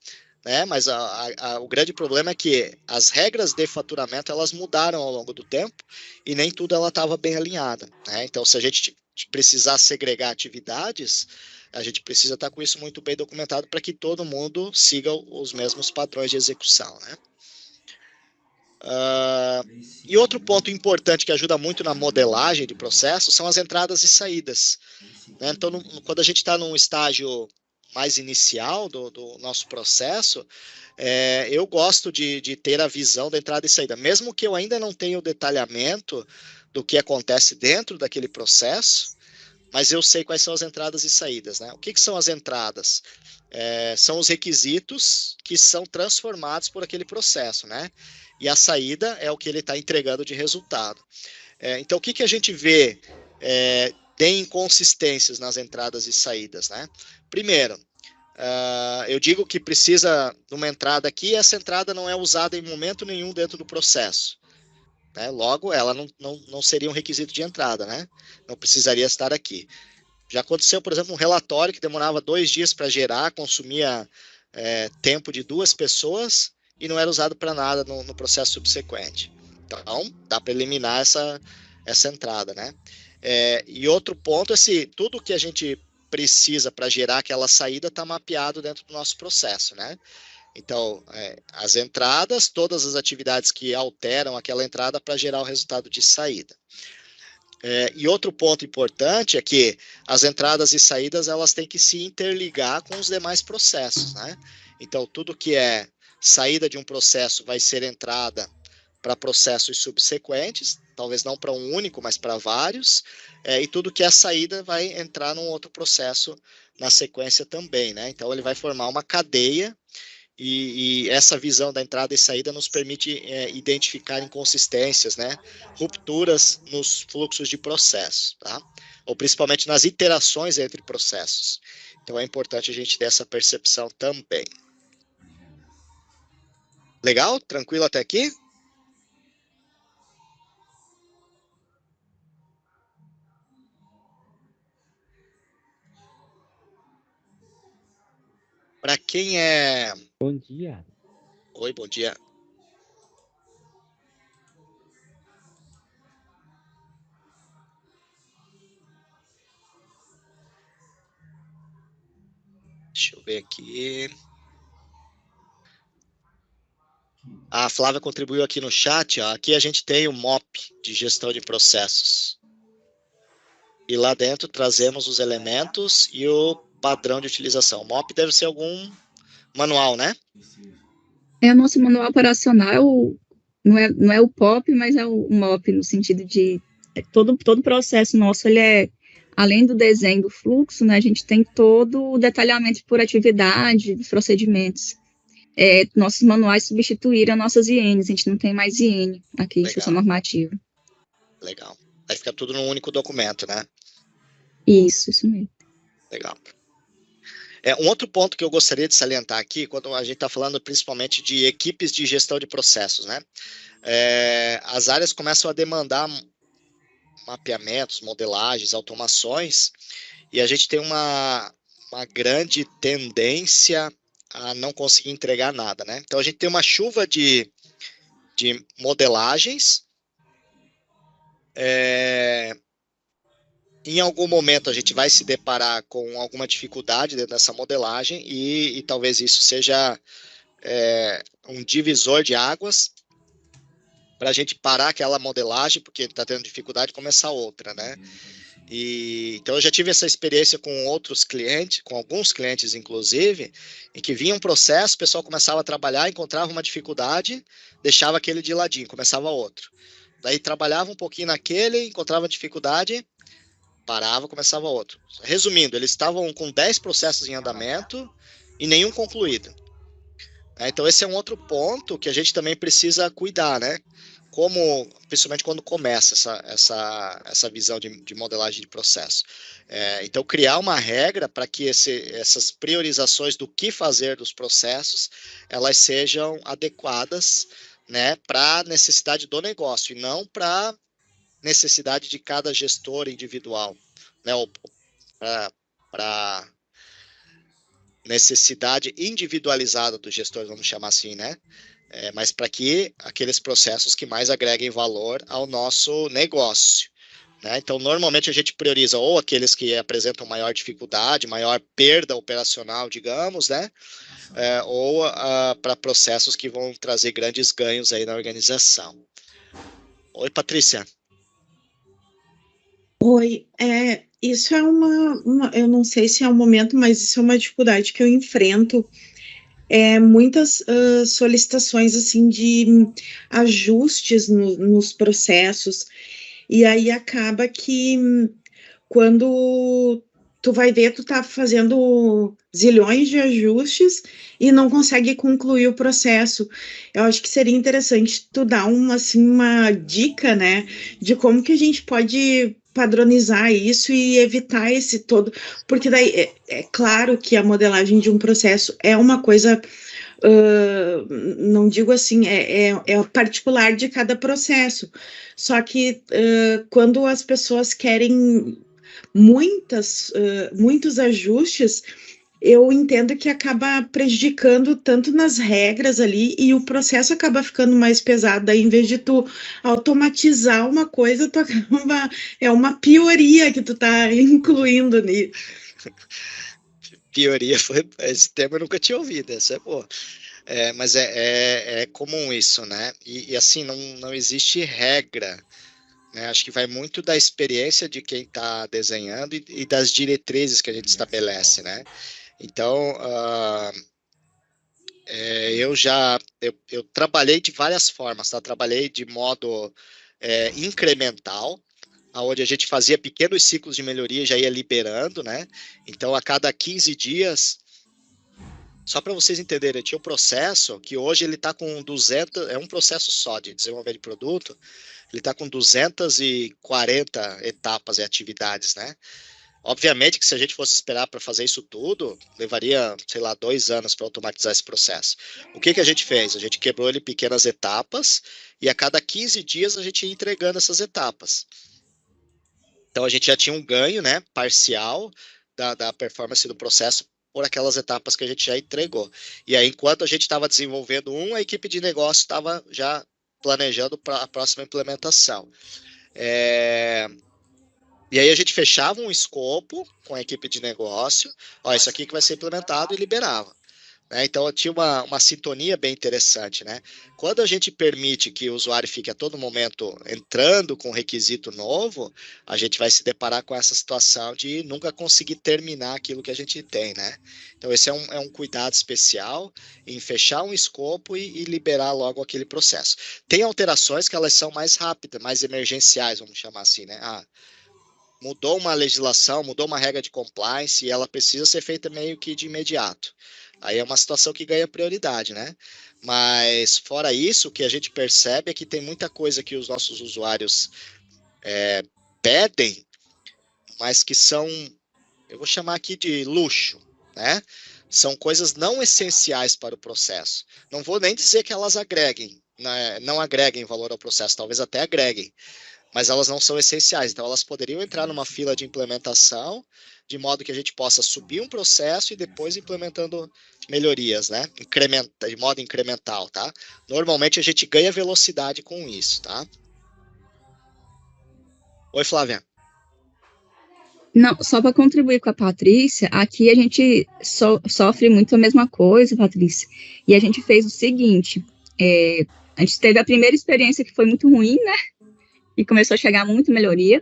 né? Mas o grande problema é que as regras de faturamento, elas mudaram ao longo do tempo e nem tudo ela estava bem alinhada, né? Então, se a gente precisar segregar atividades, a gente precisa estar com isso muito bem documentado para que todo mundo siga os mesmos padrões de execução, né? E outro ponto importante que ajuda muito na modelagem de processos são as entradas e saídas, né? Então, quando a gente está num estágio mais inicial do nosso processo, eu gosto de ter a visão da entrada e saída, mesmo que eu ainda não tenha o detalhamento do que acontece dentro daquele processo, mas eu sei quais são as entradas e saídas, né? O que são as entradas? São os requisitos que são transformados por aquele processo, né? E a saída é o que ele está entregando de resultado. Então, o que a gente vê tem inconsistências nas entradas e saídas, né? Primeiro, eu digo que precisa de uma entrada aqui, e essa entrada não é usada em momento nenhum dentro do processo, né? Logo, ela não seria um requisito de entrada, né? Não precisaria estar aqui. Já aconteceu, por exemplo, um relatório que demorava 2 dias para gerar, consumia tempo de 2 pessoas e não era usado para nada no processo subsequente. Então, dá para eliminar essa entrada, né? E outro ponto é se tudo que a gente precisa para gerar aquela saída está mapeado dentro do nosso processo, né? Então, as entradas, todas as atividades que alteram aquela entrada para gerar o resultado de saída. E outro ponto importante é que as entradas e saídas elas têm que se interligar com os demais processos, né? Então, tudo que é saída de um processo vai ser entrada para processos subsequentes, talvez não para um único, mas para vários, e tudo que é saída vai entrar num outro processo na sequência também, né? Então, ele vai formar uma cadeia e essa visão da entrada e saída nos permite identificar inconsistências, né? Rupturas nos fluxos de processo, tá? Ou principalmente nas interações entre processos. Então, é importante a gente ter essa percepção também. Legal? Tranquilo até aqui? Para quem é... Bom dia. Oi, bom dia. Deixa eu ver aqui. A Flávia contribuiu aqui no chat. Ó. Aqui a gente tem o MOP de gestão de processos. E lá dentro trazemos os elementos e o padrão de utilização. O MOP deve ser algum manual, né? É o nosso manual operacional, não é o POP, mas é o MOP, no sentido de todo processo nosso, ele é, além do desenho do fluxo, né, a gente tem todo o detalhamento por atividade, procedimentos. Nossos manuais substituíram nossas INs, a gente não tem mais IN aqui, instrução normativa. Legal. Aí fica tudo num único documento, né? Isso mesmo. Legal. Um outro ponto que eu gostaria de salientar aqui, quando a gente está falando principalmente de equipes de gestão de processos, né? As áreas começam a demandar mapeamentos, modelagens, automações, e a gente tem uma grande tendência a não conseguir entregar nada, né? Então, a gente tem uma chuva de modelagens. Em algum momento, a gente vai se deparar com alguma dificuldade dentro dessa modelagem e talvez isso seja um divisor de águas para a gente parar aquela modelagem, porque está tendo dificuldade, e começar outra, né? Então, eu já tive essa experiência com outros clientes, com alguns clientes, inclusive, em que vinha um processo, o pessoal começava a trabalhar, encontrava uma dificuldade, deixava aquele de ladinho, começava outro. Daí, trabalhava um pouquinho naquele, encontrava dificuldade, parava, começava outro. Resumindo, eles estavam com 10 processos em andamento e nenhum concluído. Então, esse é um outro ponto que a gente também precisa cuidar, né? Principalmente quando começa essa visão de modelagem de processo. Então, criar uma regra para que essas priorizações do que fazer dos processos, elas sejam adequadas, né, para a necessidade do negócio, e não para necessidade de cada gestor individual, né, ou para necessidade individualizada do gestor, vamos chamar assim, né? Mas para que aqueles processos que mais agreguem valor ao nosso negócio, né? Então, normalmente a gente prioriza ou aqueles que apresentam maior dificuldade, maior perda operacional, digamos, né? Ou para processos que vão trazer grandes ganhos aí na organização. Oi, Patrícia. Oi, isso é eu não sei se é um momento, mas isso é uma dificuldade que eu enfrento. Muitas solicitações assim de ajustes nos processos, e aí acaba que quando tu vai ver, tu tá fazendo zilhões de ajustes e não consegue concluir o processo. Eu acho que seria interessante tu dar uma dica, né, de como que a gente pode padronizar isso e evitar esse todo, porque daí é claro que a modelagem de um processo é uma coisa, não digo assim, é particular de cada processo, só que quando as pessoas querem muitos ajustes, eu entendo que acaba prejudicando tanto nas regras ali e o processo acaba ficando mais pesado. Daí, em vez de tu automatizar uma coisa, tu acaba, é uma pioria que tu tá incluindo nisso. Pioria esse termo eu nunca tinha ouvido, essa é boa. Mas é comum isso, né? E assim, não existe regra, né? Acho que vai muito da experiência de quem está desenhando e das diretrizes que a gente estabelece, né? Então, eu trabalhei de várias formas, tá? Trabalhei de modo incremental, onde a gente fazia pequenos ciclos de melhoria e já ia liberando, né? Então, a cada 15 dias, só para vocês entenderem, tinha um processo que hoje ele está com 200, é um processo só de desenvolver de produto, ele está com 240 etapas e atividades, né? Obviamente que se a gente fosse esperar para fazer isso tudo, levaria, sei lá, 2 anos para automatizar esse processo. O que a gente fez? A gente quebrou ele em pequenas etapas e a cada 15 dias a gente ia entregando essas etapas. Então a gente já tinha um ganho, né, parcial da performance do processo por aquelas etapas que a gente já entregou. E aí, enquanto a gente estava desenvolvendo a equipe de negócio estava já planejando para a próxima implementação. E aí a gente fechava um escopo com a equipe de negócio, isso aqui que vai ser implementado e liberava. Né? Então tinha uma sintonia bem interessante. Né? Quando a gente permite que o usuário fique a todo momento entrando com requisito novo, a gente vai se deparar com essa situação de nunca conseguir terminar aquilo que a gente tem. Né? Então esse é um cuidado especial em fechar um escopo e liberar logo aquele processo. Tem alterações que elas são mais rápidas, mais emergenciais, vamos chamar assim, né? Mudou uma legislação, mudou uma regra de compliance e ela precisa ser feita meio que de imediato. Aí é uma situação que ganha prioridade, né? Mas fora isso, o que a gente percebe é que tem muita coisa que os nossos usuários pedem, mas que são, eu vou chamar aqui de luxo, né? São coisas não essenciais para o processo. Não vou nem dizer que elas agreguem, né? Não agreguem valor ao processo, talvez até agreguem, mas elas não são essenciais. Então, elas poderiam entrar numa fila de implementação, de modo que a gente possa subir um processo e depois implementando melhorias, né? De modo incremental, tá? Normalmente, a gente ganha velocidade com isso, tá? Oi, Flávia. Não, só para contribuir com a Patrícia, aqui a gente sofre muito a mesma coisa, Patrícia, e a gente fez o seguinte, a gente teve a primeira experiência que foi muito ruim, né? E começou a chegar muita melhoria.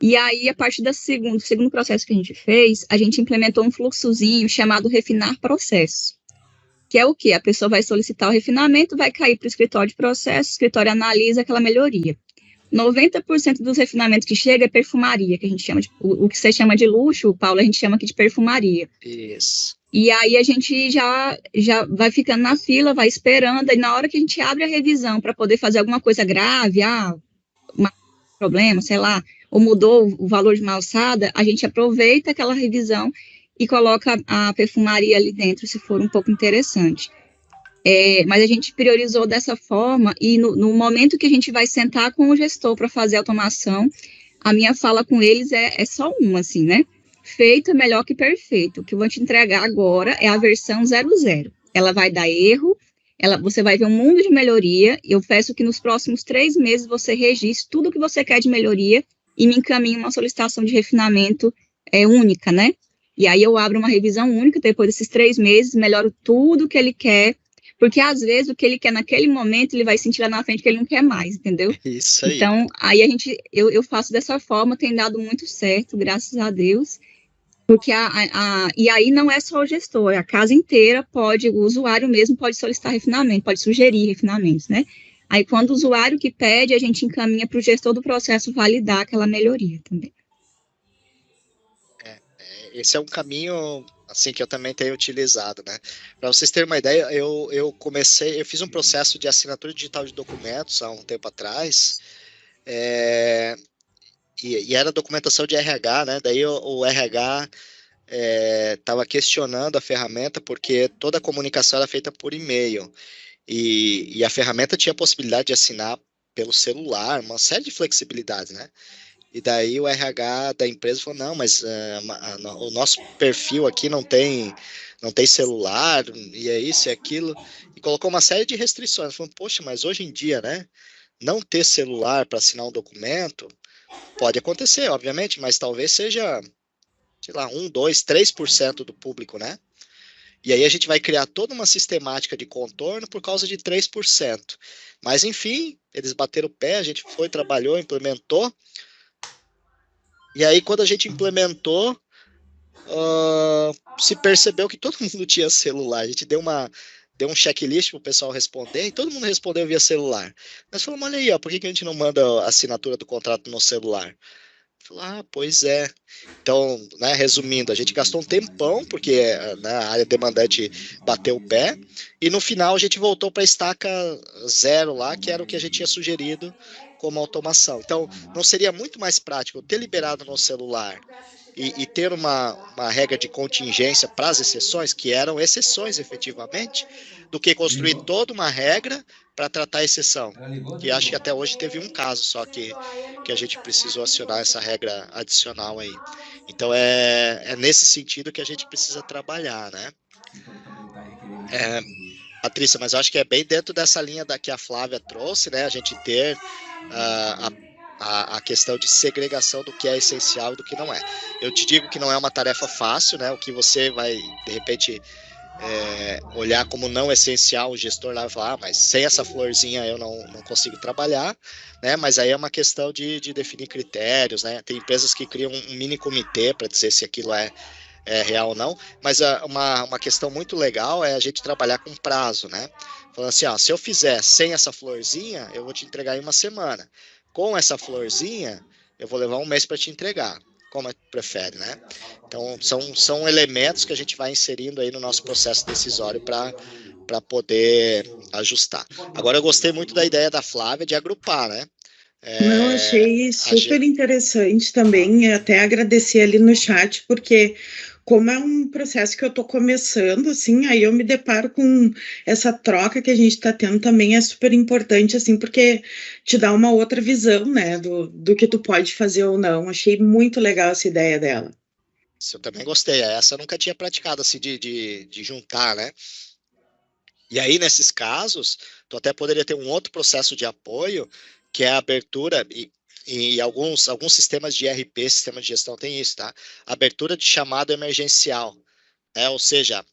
E aí, a partir do segundo processo que a gente fez, a gente implementou um fluxozinho chamado refinar processo. Que é o quê? A pessoa vai solicitar o refinamento, vai cair para o escritório de processo, o escritório analisa aquela melhoria. 90% dos refinamentos que chega é perfumaria, que a gente chama de, o que você chama de luxo, Paulo, a gente chama aqui de perfumaria. Isso. E aí a gente já vai ficando na fila, vai esperando, e na hora que a gente abre a revisão para poder fazer alguma coisa grave, problema, sei lá, ou mudou o valor de uma alçada, a gente aproveita aquela revisão e coloca a perfumaria ali dentro, se for um pouco interessante. Mas a gente priorizou dessa forma, e no momento que a gente vai sentar com o gestor para fazer a automação, a minha fala com eles é só uma, assim, né? Feito é melhor que perfeito. O que eu vou te entregar agora é a versão 00. Ela vai dar erro, você vai ver um mundo de melhoria, e eu peço que nos próximos 3 meses você registre tudo o que você quer de melhoria e me encaminhe uma solicitação de refinamento única, né? E aí eu abro uma revisão única, depois desses 3 meses, melhoro tudo que ele quer, porque às vezes o que ele quer naquele momento, ele vai sentir lá na frente que ele não quer mais, entendeu? Isso aí. Então, aí eu faço dessa forma, tem dado muito certo, graças a Deus. Porque e aí não é só o gestor, a casa inteira pode, o usuário mesmo pode solicitar refinamento, pode sugerir refinamentos, né? Aí quando o usuário que pede, a gente encaminha para o gestor do processo validar aquela melhoria também. Esse é um caminho assim que eu também tenho utilizado, né? Para vocês terem uma ideia, eu fiz um processo de assinatura digital de documentos há um tempo atrás, e era documentação de RH, né? Daí o RH estava questionando a ferramenta porque toda a comunicação era feita por e-mail e a ferramenta tinha a possibilidade de assinar pelo celular, uma série de flexibilidades, né? E daí o RH da empresa falou, não, mas o nosso perfil aqui não tem celular, e é isso e aquilo, e colocou uma série de restrições. Falou, poxa, mas hoje em dia, né, não ter celular para assinar um documento, pode acontecer, obviamente, mas talvez seja, sei lá, 1, 2, 3% do público, né? E aí a gente vai criar toda uma sistemática de contorno por causa de 3%. Mas, enfim, eles bateram o pé, a gente foi, trabalhou, implementou. E aí, quando a gente implementou, se percebeu que todo mundo tinha celular. A gente deu um checklist para o pessoal responder e todo mundo respondeu via celular. Nós falamos, olha aí, ó, por que a gente não manda a assinatura do contrato no celular? Falei, pois é. Então, né, resumindo, a gente gastou um tempão, porque né, a área demandante bateu o pé, e no final a gente voltou para a estaca 0 lá, que era o que a gente tinha sugerido como automação. Então, não seria muito mais prático ter liberado no celular e ter uma regra de contingência para as exceções, que eram exceções efetivamente, do que construir toda uma regra para tratar a exceção. E acho que até hoje teve um caso só que a gente precisou acionar essa regra adicional aí. Então é nesse sentido que a gente precisa trabalhar, né? Patrícia, mas eu acho que é bem dentro dessa linha que a Flávia trouxe, né? A gente ter a questão de segregação do que é essencial e do que não é. Eu te digo que não é uma tarefa fácil, né? O que você vai, de repente, olhar como não essencial, o gestor lá vai falar, mas sem essa florzinha eu não consigo trabalhar, né? Mas aí é uma questão de definir critérios, né? Tem empresas que criam um mini comitê para dizer se aquilo é real ou não, mas uma questão muito legal é a gente trabalhar com prazo, né? Falando assim, se eu fizer sem essa florzinha, eu vou te entregar em uma semana. Com essa florzinha, eu vou levar um mês para te entregar. Como é que prefere, né? Então, são elementos que a gente vai inserindo aí no nosso processo decisório para poder ajustar. Agora, eu gostei muito da ideia da Flávia de agrupar, né? Não, achei super interessante também, até agradecer ali no chat, porque como é um processo que eu estou começando, assim, aí eu me deparo com essa troca que a gente está tendo também, é super importante, assim, porque te dá uma outra visão, né, do que tu pode fazer ou não. Achei muito legal essa ideia dela. Eu também gostei, essa eu nunca tinha praticado, assim, de juntar, né? E aí, nesses casos, tu até poderia ter um outro processo de apoio, que é a abertura, e alguns sistemas de ERP, sistema de gestão, tem isso, tá? Abertura de chamado emergencial, ou seja,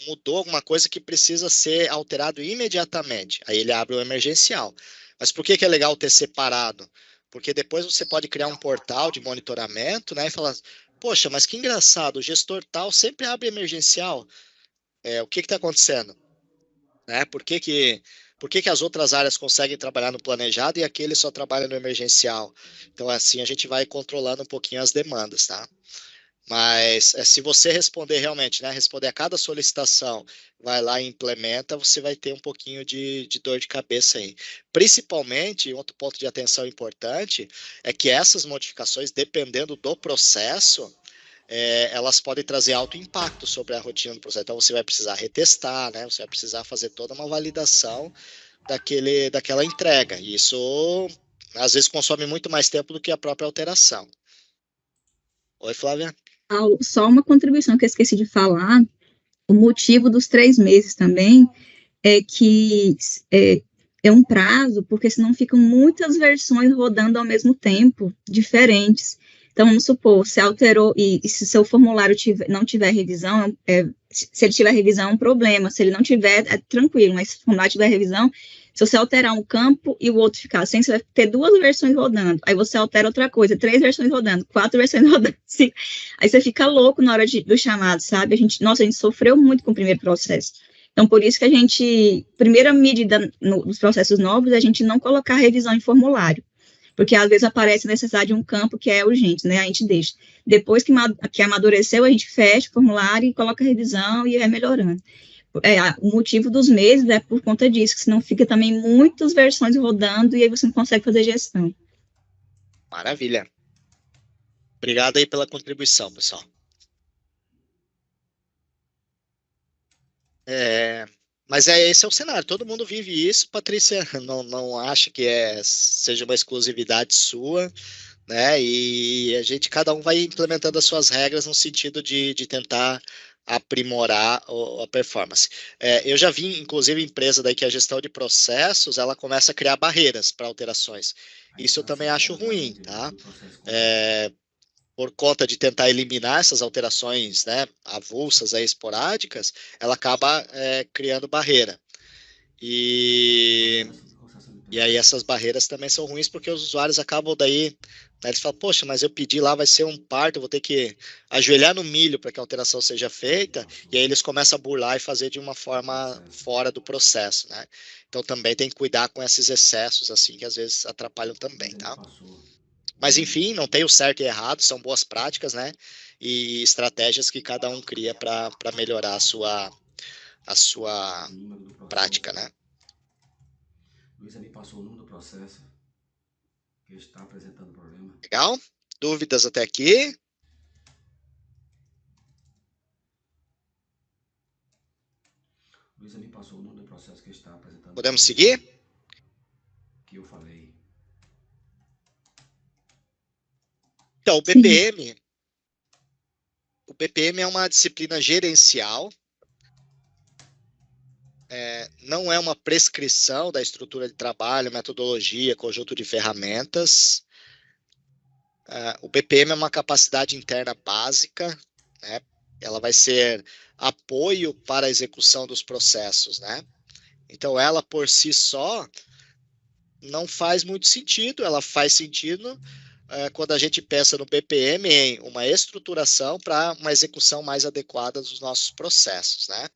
mudou alguma coisa que precisa ser alterado imediatamente. Aí ele abre o emergencial. Mas por que é legal ter separado? Porque depois você pode criar um portal de monitoramento, né? E falar, poxa, mas que engraçado, o gestor tal sempre abre emergencial. O que está acontecendo? Né? Por que as outras áreas conseguem trabalhar no planejado e aquele só trabalha no emergencial? Então, assim, a gente vai controlando um pouquinho as demandas, tá? Mas se você responder realmente, né, responder a cada solicitação, vai lá e implementa, você vai ter um pouquinho de dor de cabeça aí. Principalmente, outro ponto de atenção importante é que essas modificações, dependendo do processo, elas podem trazer alto impacto sobre a rotina do processo. Então, você vai precisar retestar, né, você vai precisar fazer toda uma validação daquela entrega. E isso, às vezes, consome muito mais tempo do que a própria alteração. Oi, Flávia? Só uma contribuição que eu esqueci de falar, o motivo dos 3 meses também é que é um prazo, porque senão ficam muitas versões rodando ao mesmo tempo, diferentes. Então, vamos supor, se alterou, e se seu formulário não tiver revisão, se ele tiver revisão é um problema, se ele não tiver, é tranquilo, mas se o formulário tiver revisão, se você alterar um campo e o outro ficar sem, você vai ter 2 versões rodando, aí você altera outra coisa, 3 versões rodando, 4 versões rodando, 5. Aí você fica louco na hora do chamado, sabe? A gente sofreu muito com o primeiro processo. Então, por isso que a gente, primeira medida nos processos novos, é a gente não colocar revisão em formulário, porque às vezes aparece a necessidade de um campo que é urgente, né? A gente deixa. Depois que amadureceu, a gente fecha o formulário e coloca a revisão e vai melhorando. O motivo dos meses é por conta disso, que senão fica também muitas versões rodando e aí você não consegue fazer gestão. Maravilha. Obrigado aí pela contribuição, pessoal. Mas esse é o cenário, todo mundo vive isso, Patrícia, não acha que seja uma exclusividade sua, né? E cada um vai implementando as suas regras no sentido de tentar aprimorar a performance. Eu já vi, inclusive, empresa daí que a gestão de processos, ela começa a criar barreiras para alterações. Isso eu também acho ruim, tá? Por conta de tentar eliminar essas alterações, né, avulsas, aí, esporádicas, ela acaba criando barreira. E aí essas barreiras também são ruins porque os usuários acabam daí, né, eles falam, poxa, mas eu pedi lá, vai ser um parto, eu vou ter que ajoelhar no milho para que a alteração seja feita, e aí eles começam a burlar e fazer de uma forma fora do processo, né? Então também tem que cuidar com esses excessos, assim, que às vezes atrapalham também, tá? Mas enfim, não tem o certo e errado, são boas práticas, né? E estratégias que cada um cria para melhorar a sua prática, né? Luísa me passou o número do processo que está apresentando problema. Legal? Dúvidas até aqui? Luísa me passou o número do processo que está apresentando Podemos problema. seguir? Que eu falei. Então, o BPM é uma disciplina gerencial, não é uma prescrição da estrutura de trabalho, metodologia, conjunto de ferramentas. O BPM é uma capacidade interna básica, né? Ela vai ser apoio para a execução dos processos, né? Então, ela por si só não faz muito sentido, ela faz sentido quando a gente pensa no BPM em uma estruturação para uma execução mais adequada dos nossos processos, né?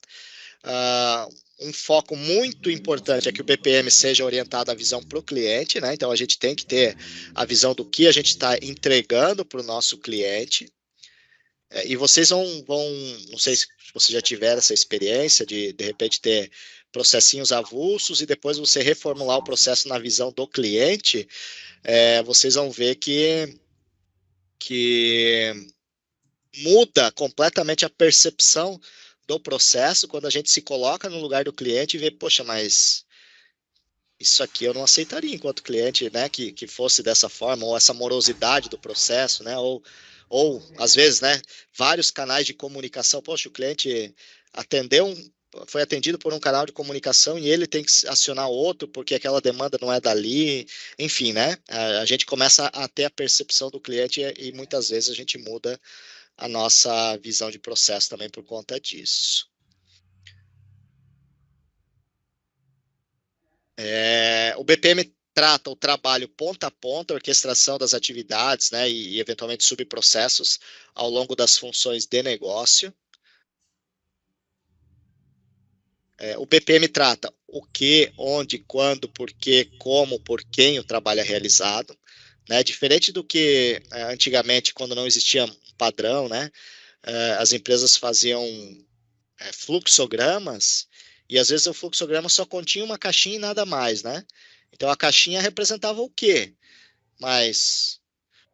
Um foco muito importante é que o BPM seja orientado à visão para o cliente, né? Então a gente tem que ter a visão do que a gente está entregando para o nosso cliente. E vocês vão, não sei se vocês já tiveram essa experiência de repente ter processinhos avulsos e depois você reformular o processo na visão do cliente, vocês vão ver que muda completamente a percepção do processo quando a gente se coloca no lugar do cliente e vê, poxa, mas isso aqui eu não aceitaria enquanto cliente, né, que fosse dessa forma, ou essa morosidade do processo, né, ou às vezes, né, vários canais de comunicação, poxa, o cliente foi atendido por um canal de comunicação e ele tem que acionar outro porque aquela demanda não é dali, enfim, né, a gente começa a ter a percepção do cliente e muitas vezes a gente muda a nossa visão de processo também por conta disso. O BPM trata o trabalho ponta a ponta, a orquestração das atividades, né, e eventualmente subprocessos ao longo das funções de negócio. O BPM trata o que, onde, quando, por quê, como, por quem o trabalho é realizado, né, diferente do que antigamente, quando não existia um padrão, né, as empresas faziam fluxogramas, e às vezes o fluxograma só continha uma caixinha e nada mais, né? Então a caixinha representava o quê? Mas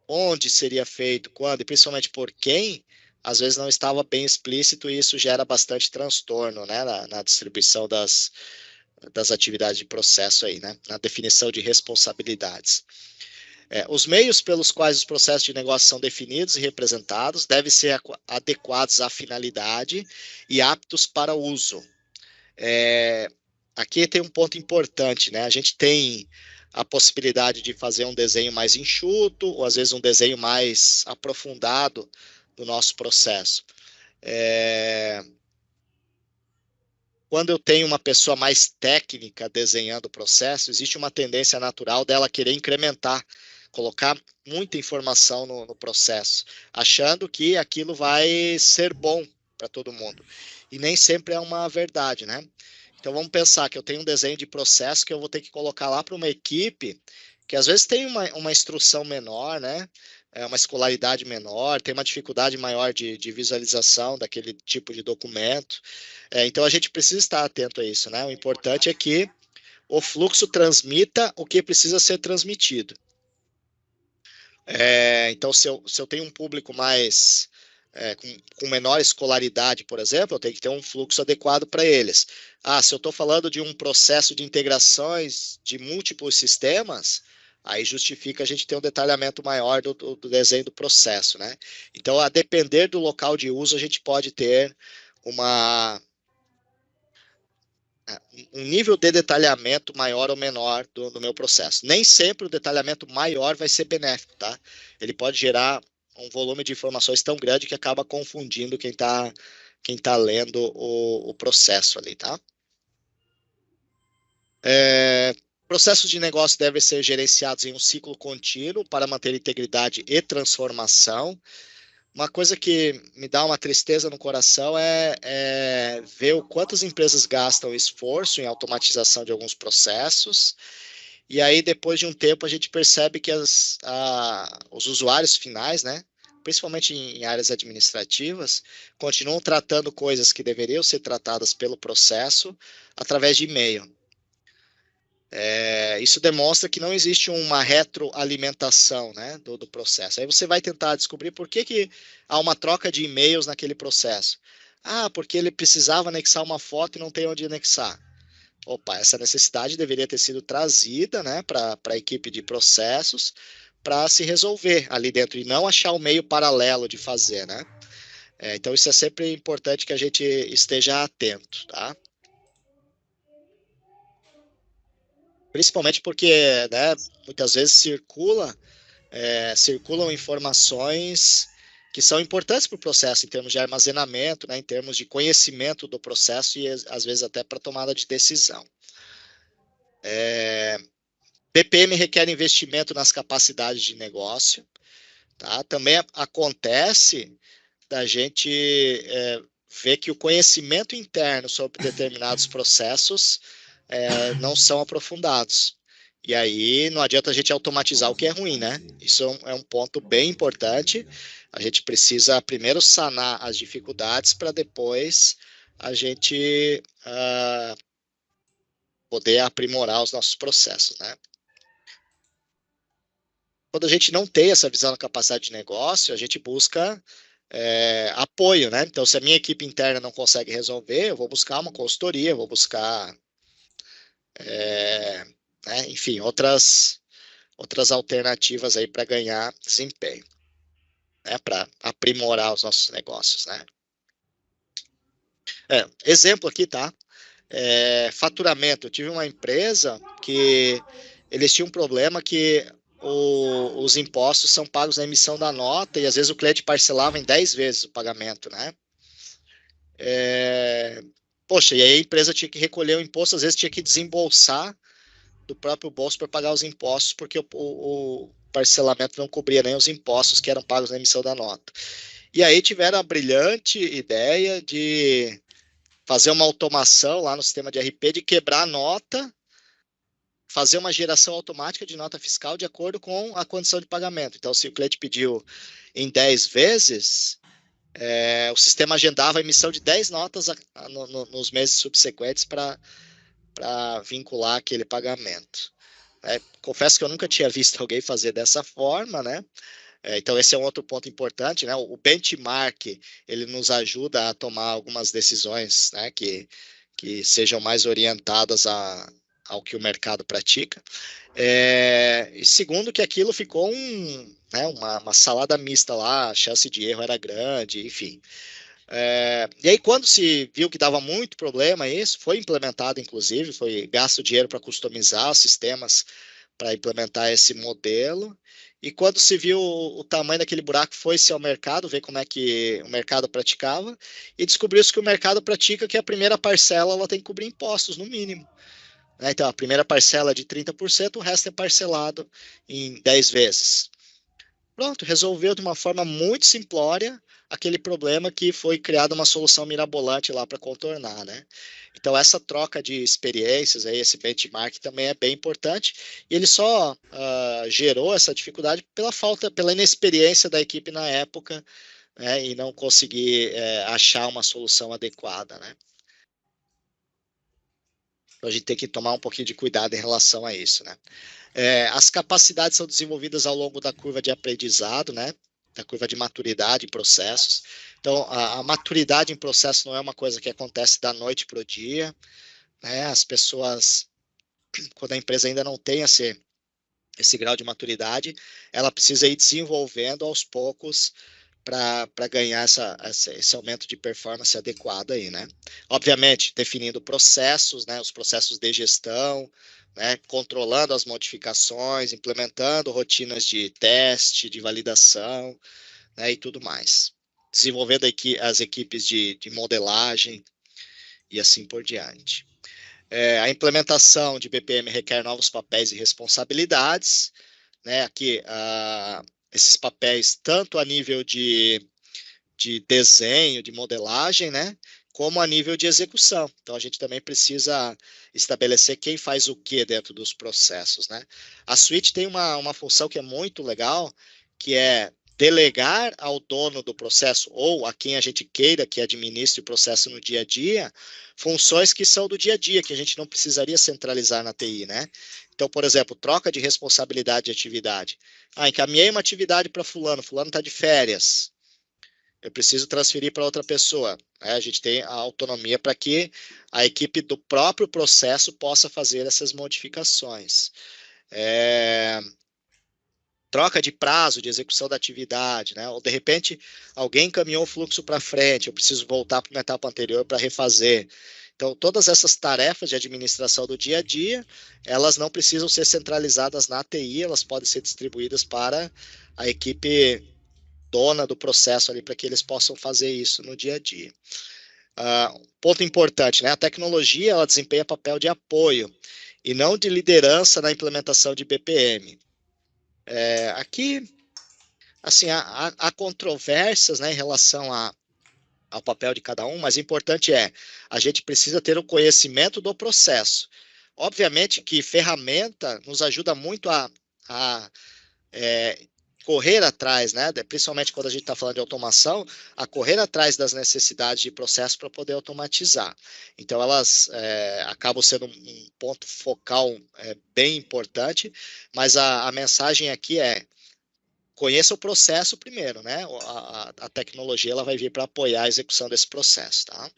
onde seria feito, quando, e principalmente por quem, às vezes não estava bem explícito e isso gera bastante transtorno, né, na distribuição das atividades de processo aí, né, na definição de responsabilidades. Os meios pelos quais os processos de negócio são definidos e representados devem ser adequados à finalidade e aptos para uso. Aqui tem um ponto importante, né? A gente tem a possibilidade de fazer um desenho mais enxuto, ou às vezes um desenho mais aprofundado do nosso processo. Quando eu tenho uma pessoa mais técnica desenhando o processo, existe uma tendência natural dela querer incrementar, colocar muita informação no processo, achando que aquilo vai ser bom para todo mundo. E nem sempre é uma verdade, né? Então vamos pensar que eu tenho um desenho de processo que eu vou ter que colocar lá para uma equipe que às vezes tem uma instrução menor, né? Uma escolaridade menor, tem uma dificuldade maior de visualização daquele tipo de documento. Então a gente precisa estar atento a isso, né? O importante é que o fluxo transmita o que precisa ser transmitido. Então, se eu tenho um público mais com menor escolaridade, por exemplo, eu tenho que ter um fluxo adequado para eles. Se eu estou falando de um processo de integrações de múltiplos sistemas, aí justifica a gente ter um detalhamento maior do desenho do processo, né? Então, a depender do local de uso, a gente pode ter um nível de detalhamento maior ou menor do meu processo. Nem sempre o detalhamento maior vai ser benéfico, tá? Ele pode gerar um volume de informações tão grande que acaba confundindo quem tá lendo o processo ali, tá? Processos de negócio devem ser gerenciados em um ciclo contínuo para manter integridade e transformação. Uma coisa que me dá uma tristeza no coração é ver o quanto as empresas gastam esforço em automatização de alguns processos, e aí depois de um tempo a gente percebe que os usuários finais, né, principalmente em áreas administrativas, continuam tratando coisas que deveriam ser tratadas pelo processo através de e-mail. Isso demonstra que não existe uma retroalimentação, né, do processo. Aí você vai tentar descobrir por que há uma troca de e-mails naquele processo. Porque ele precisava anexar uma foto e não tem onde anexar. Opa, essa necessidade deveria ter sido trazida, né, para a equipe de processos para se resolver ali dentro e não achar um meio paralelo de fazer, né? Então isso é sempre importante que a gente esteja atento, tá? Principalmente porque, né, muitas vezes circulam informações que são importantes para o processo, em termos de armazenamento, né, em termos de conhecimento do processo e, às vezes, até para tomada de decisão. BPM requer investimento nas capacidades de negócio. Tá? Também acontece da gente ver que o conhecimento interno sobre determinados processos não são aprofundados. E aí não adianta a gente automatizar o que é ruim, né? Isso é um ponto bem importante. A gente precisa primeiro sanar as dificuldades para depois a gente poder aprimorar os nossos processos, né? Quando a gente não tem essa visão da capacidade de negócio, a gente busca apoio, né? Então, se a minha equipe interna não consegue resolver, eu vou buscar uma consultoria, eu vou buscar né, enfim, outras alternativas aí para ganhar desempenho, né, para aprimorar os nossos negócios, né? Exemplo aqui, tá? Faturamento. Eu tive uma empresa que eles tinham um problema que os impostos são pagos na emissão da nota e às vezes o cliente parcelava em 10 vezes o pagamento, né? Poxa, e aí a empresa tinha que recolher o imposto, às vezes tinha que desembolsar do próprio bolso para pagar os impostos, porque o parcelamento não cobria nem os impostos que eram pagos na emissão da nota. E aí tiveram a brilhante ideia de fazer uma automação lá no sistema de RP, de quebrar a nota, fazer uma geração automática de nota fiscal de acordo com a condição de pagamento. Então, se o cliente pediu em 10 vezes, o sistema agendava a emissão de 10 notas nos meses subsequentes para vincular aquele pagamento. Confesso que eu nunca tinha visto alguém fazer dessa forma, né? Então, esse é um outro ponto importante, né? O benchmark, ele nos ajuda a tomar algumas decisões, né, que sejam mais orientadas ao que o mercado pratica. E segundo, que aquilo ficou uma salada mista lá, a chance de erro era grande, enfim. E aí, quando se viu que dava muito problema isso, foi implementado, inclusive, foi gasto dinheiro para customizar os sistemas para implementar esse modelo. E quando se viu o tamanho daquele buraco, foi-se ao mercado, ver como é que o mercado praticava, e descobriu-se que o mercado pratica que a primeira parcela ela tem que cobrir impostos, no mínimo. Então, a primeira parcela é de 30%, o resto é parcelado em 10 vezes. Pronto, resolveu de uma forma muito simplória aquele problema que foi criada uma solução mirabolante lá para contornar, né? Então, essa troca de experiências, aí, esse benchmark também é bem importante, e ele só gerou essa dificuldade pela inexperiência da equipe na época, né, e não conseguir achar uma solução adequada, né? Então, a gente tem que tomar um pouquinho de cuidado em relação a isso, né? As capacidades são desenvolvidas ao longo da curva de aprendizado, né? Da curva de maturidade em processos. Então, a maturidade em processo não é uma coisa que acontece da noite para o dia, né? As pessoas, quando a empresa ainda não tem esse grau de maturidade, ela precisa ir desenvolvendo aos poucos para ganhar esse aumento de performance adequado aí, né? Obviamente, definindo processos, né? Os processos de gestão, né? Controlando as modificações, implementando rotinas de teste, de validação, né? E tudo mais. Desenvolvendo aqui as equipes de modelagem e assim por diante. A implementação de BPM requer novos papéis e responsabilidades, né? Aqui, esses papéis, tanto a nível de desenho, de modelagem, né? Como a nível de execução. Então, a gente também precisa estabelecer quem faz o que dentro dos processos, né? A suite tem uma função que é muito legal, que é delegar ao dono do processo ou a quem a gente queira que administre o processo no dia a dia, funções que são do dia a dia, que a gente não precisaria centralizar na TI, né? Então, por exemplo, troca de responsabilidade de atividade. Encaminhei uma atividade para fulano está de férias. Eu preciso transferir para outra pessoa. A gente tem a autonomia para que a equipe do próprio processo possa fazer essas modificações. Troca de prazo de execução da atividade, né? Ou de repente alguém encaminhou o fluxo para frente, eu preciso voltar para uma etapa anterior para refazer. Então, todas essas tarefas de administração do dia a dia, elas não precisam ser centralizadas na TI, elas podem ser distribuídas para a equipe dona do processo ali, para que eles possam fazer isso no dia a dia. Ponto importante, né? A tecnologia, ela desempenha papel de apoio e não de liderança na implementação de BPM. Aqui, assim, há controvérsias, né, em relação ao papel de cada um, mas o importante a gente precisa ter o conhecimento do processo. Obviamente que ferramenta nos ajuda muito a correr atrás, né, principalmente quando a gente está falando de automação, a correr atrás das necessidades de processo para poder automatizar. Então, elas acabam sendo um ponto focal bem importante, mas a mensagem aqui conheça o processo primeiro, né? A tecnologia ela vai vir para apoiar a execução desse processo, tá?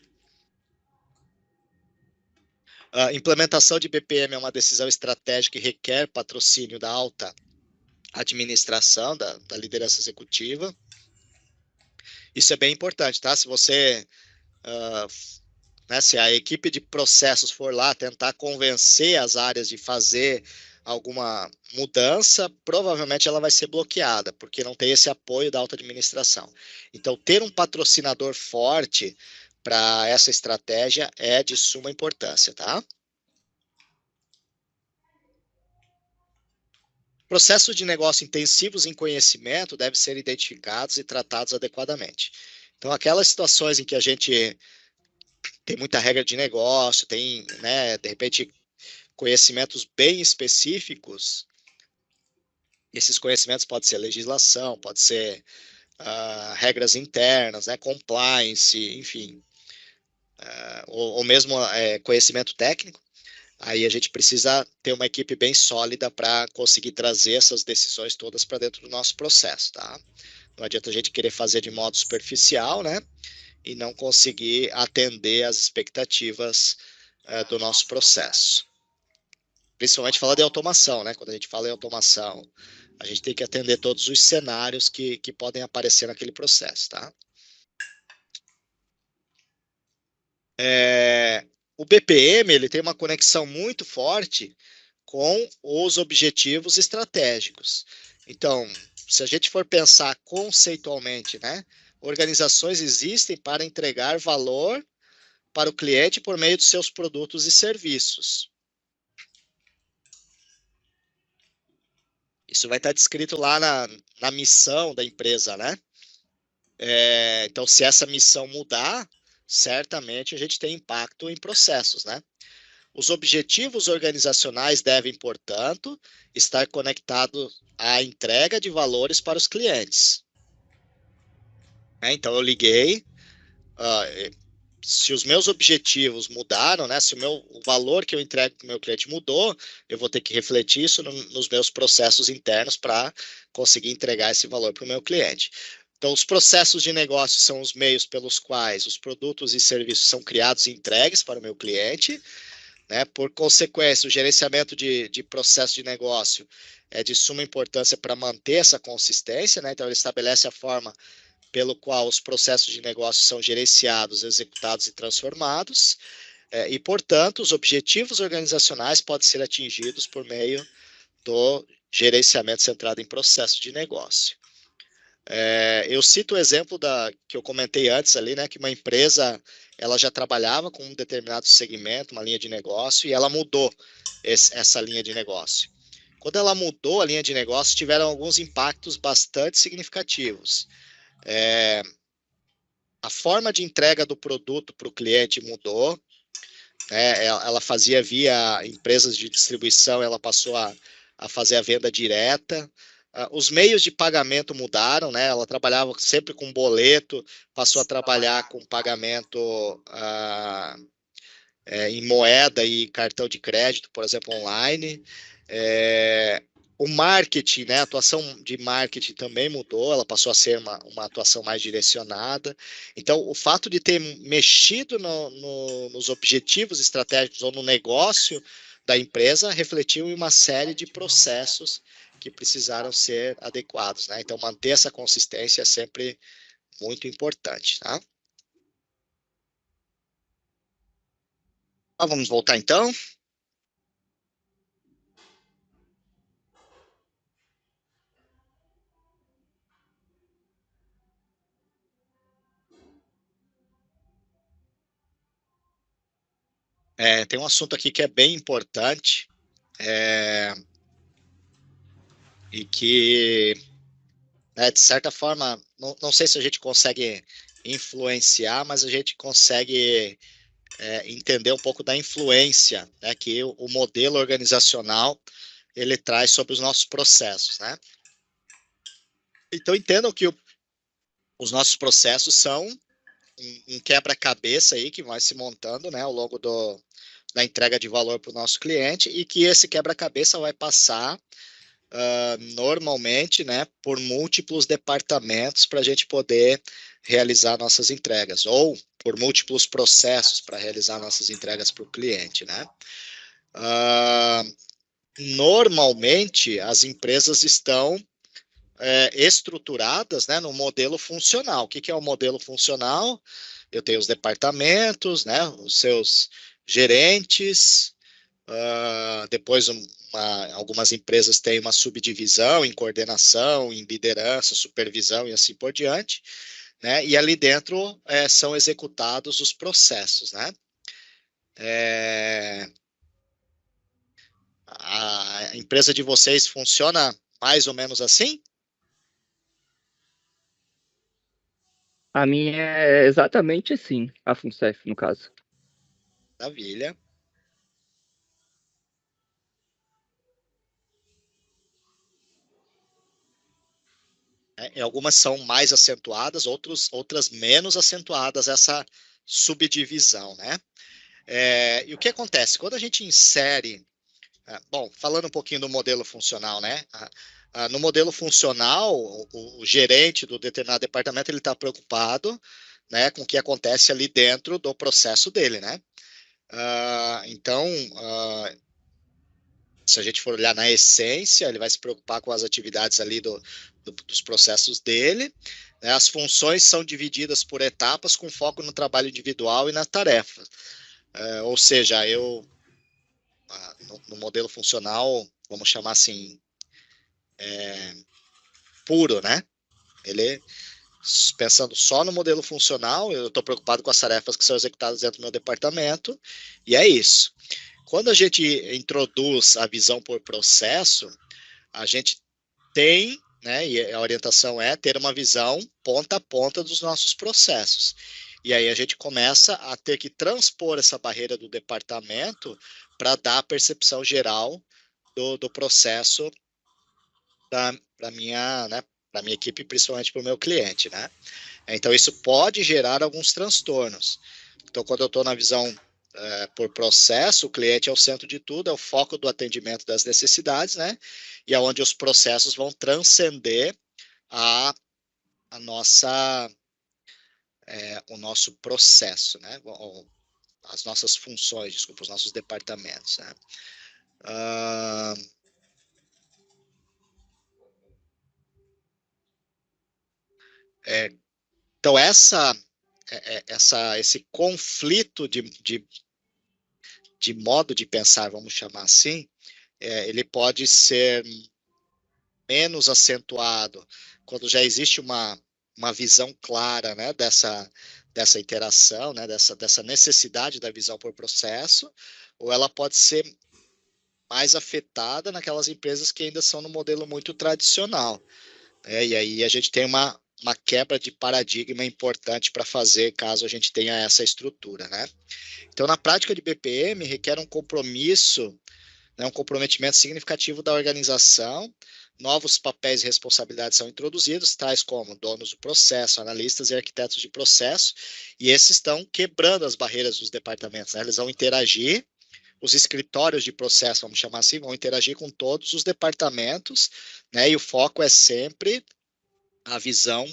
A implementação de BPM é uma decisão estratégica e requer patrocínio da alta administração, da liderança executiva. Isso é bem importante, tá? Se você, né, se a equipe de processos for lá tentar convencer as áreas de fazer alguma mudança, provavelmente ela vai ser bloqueada, porque não tem esse apoio da alta administração. Então, ter um patrocinador forte para essa estratégia é de suma importância, tá? Processos de negócio intensivos em conhecimento devem ser identificados e tratados adequadamente. Então, aquelas situações em que a gente tem muita regra de negócio, tem, né, de repente, conhecimentos bem específicos, esses conhecimentos podem ser legislação, pode ser regras internas, né, compliance, enfim, ou mesmo conhecimento técnico. Aí a gente precisa ter uma equipe bem sólida para conseguir trazer essas decisões todas para dentro do nosso processo, tá? Não adianta a gente querer fazer de modo superficial, né? E não conseguir atender às expectativas do nosso processo. Principalmente falar de automação, né? Quando a gente fala em automação, a gente tem que atender todos os cenários que podem aparecer naquele processo, tá? O BPM ele tem uma conexão muito forte com os objetivos estratégicos. Então, se a gente for pensar conceitualmente, né, organizações existem para entregar valor para o cliente por meio de seus produtos e serviços. Isso vai estar descrito lá na missão da empresa, né? Então, se essa missão mudar, certamente a gente tem impacto em processos, né? Os objetivos organizacionais devem, portanto, estar conectados à entrega de valores para os clientes. Então, eu liguei, se os meus objetivos mudaram, né, se o valor que eu entrego para o meu cliente mudou, eu vou ter que refletir isso nos meus processos internos para conseguir entregar esse valor para o meu cliente. Então, os processos de negócio são os meios pelos quais os produtos e serviços são criados e entregues para o meu cliente. né? Por consequência, o gerenciamento de processo de negócio é de suma importância para manter essa consistência, né? Então, ele estabelece a forma pelo qual os processos de negócio são gerenciados, executados e transformados, e, portanto, os objetivos organizacionais podem ser atingidos por meio do gerenciamento centrado em processo de negócio. Eu cito o exemplo que eu comentei antes ali, né, que uma empresa ela já trabalhava com um determinado segmento, uma linha de negócio, e ela mudou essa linha de negócio. Quando ela mudou a linha de negócio, tiveram alguns impactos bastante significativos. A forma de entrega do produto para o cliente mudou, né, ela fazia via empresas de distribuição, ela passou a fazer a venda direta. Os meios de pagamento mudaram, né? Ela trabalhava sempre com boleto, passou a trabalhar com pagamento em moeda e cartão de crédito, por exemplo, online. O marketing, né? A atuação de marketing também mudou, ela passou a ser uma atuação mais direcionada. Então, o fato de ter mexido nos objetivos estratégicos ou no negócio da empresa refletiu em uma série de processos que precisaram ser adequados, né? Então, manter essa consistência é sempre muito importante, tá? Vamos voltar então. Tem um assunto aqui que é bem importante e que, né, de certa forma, não sei se a gente consegue influenciar, mas a gente consegue entender um pouco da influência, né, que o modelo organizacional ele traz sobre os nossos processos, né? Então, entendam que os nossos processos são um quebra-cabeça aí que vai se montando, né, ao longo da entrega de valor para o nosso cliente, e que esse quebra-cabeça vai passar normalmente, né, por múltiplos departamentos para a gente poder realizar nossas entregas, ou por múltiplos processos para realizar nossas entregas para o cliente, né? Normalmente, as empresas estão estruturadas, né, no modelo funcional. O que é o modelo funcional? Eu tenho os departamentos, né, os seus gerentes, depois algumas empresas têm uma subdivisão em coordenação, em liderança, supervisão e assim por diante, né, e ali dentro são executados os processos, né. A empresa de vocês funciona mais ou menos assim? A minha é exatamente assim, a FUNCEF, no caso. Maravilha. Algumas são mais acentuadas, outras menos acentuadas, essa subdivisão, né? E o que acontece? Quando a gente insere... bom, falando um pouquinho do modelo funcional, né? No modelo funcional, o gerente do determinado departamento, ele está preocupado, né, com o que acontece ali dentro do processo dele, né? Então, se a gente for olhar na essência, ele vai se preocupar com as atividades ali dos processos dele, né? As funções são divididas por etapas com foco no trabalho individual e na tarefa. Ou seja, no modelo funcional, vamos chamar assim, puro, né? Ele, pensando só no modelo funcional, eu estou preocupado com as tarefas que são executadas dentro do meu departamento, e é isso. Quando a gente introduz a visão por processo, a gente tem, né, e a orientação é ter uma visão ponta a ponta dos nossos processos. E aí a gente começa a ter que transpor essa barreira do departamento para dar a percepção geral do processo para minha, né, para minha equipe, principalmente para o meu cliente, né? Então isso pode gerar alguns transtornos. Então, quando eu estou na visão por processo, o cliente é o centro de tudo, é o foco do atendimento das necessidades, né? E é onde os processos vão transcender a nossa, o nosso processo, né? as nossas funções, desculpa, os nossos departamentos, né? Então, esse conflito de modo de pensar, vamos chamar assim, ele pode ser menos acentuado quando já existe uma visão clara, né, dessa interação, né, dessa necessidade da visão por processo, ou ela pode ser mais afetada naquelas empresas que ainda são no modelo muito tradicional. E aí a gente tem uma quebra de paradigma importante para fazer caso a gente tenha essa estrutura, né? Então, na prática de BPM, requer um compromisso, né, um comprometimento significativo da organização. Novos papéis e responsabilidades são introduzidos, tais como donos do processo, analistas e arquitetos de processo, e esses estão quebrando as barreiras dos departamentos, né? Eles vão interagir, os escritórios de processo, vamos chamar assim, vão interagir com todos os departamentos, né? E o foco é sempre a visão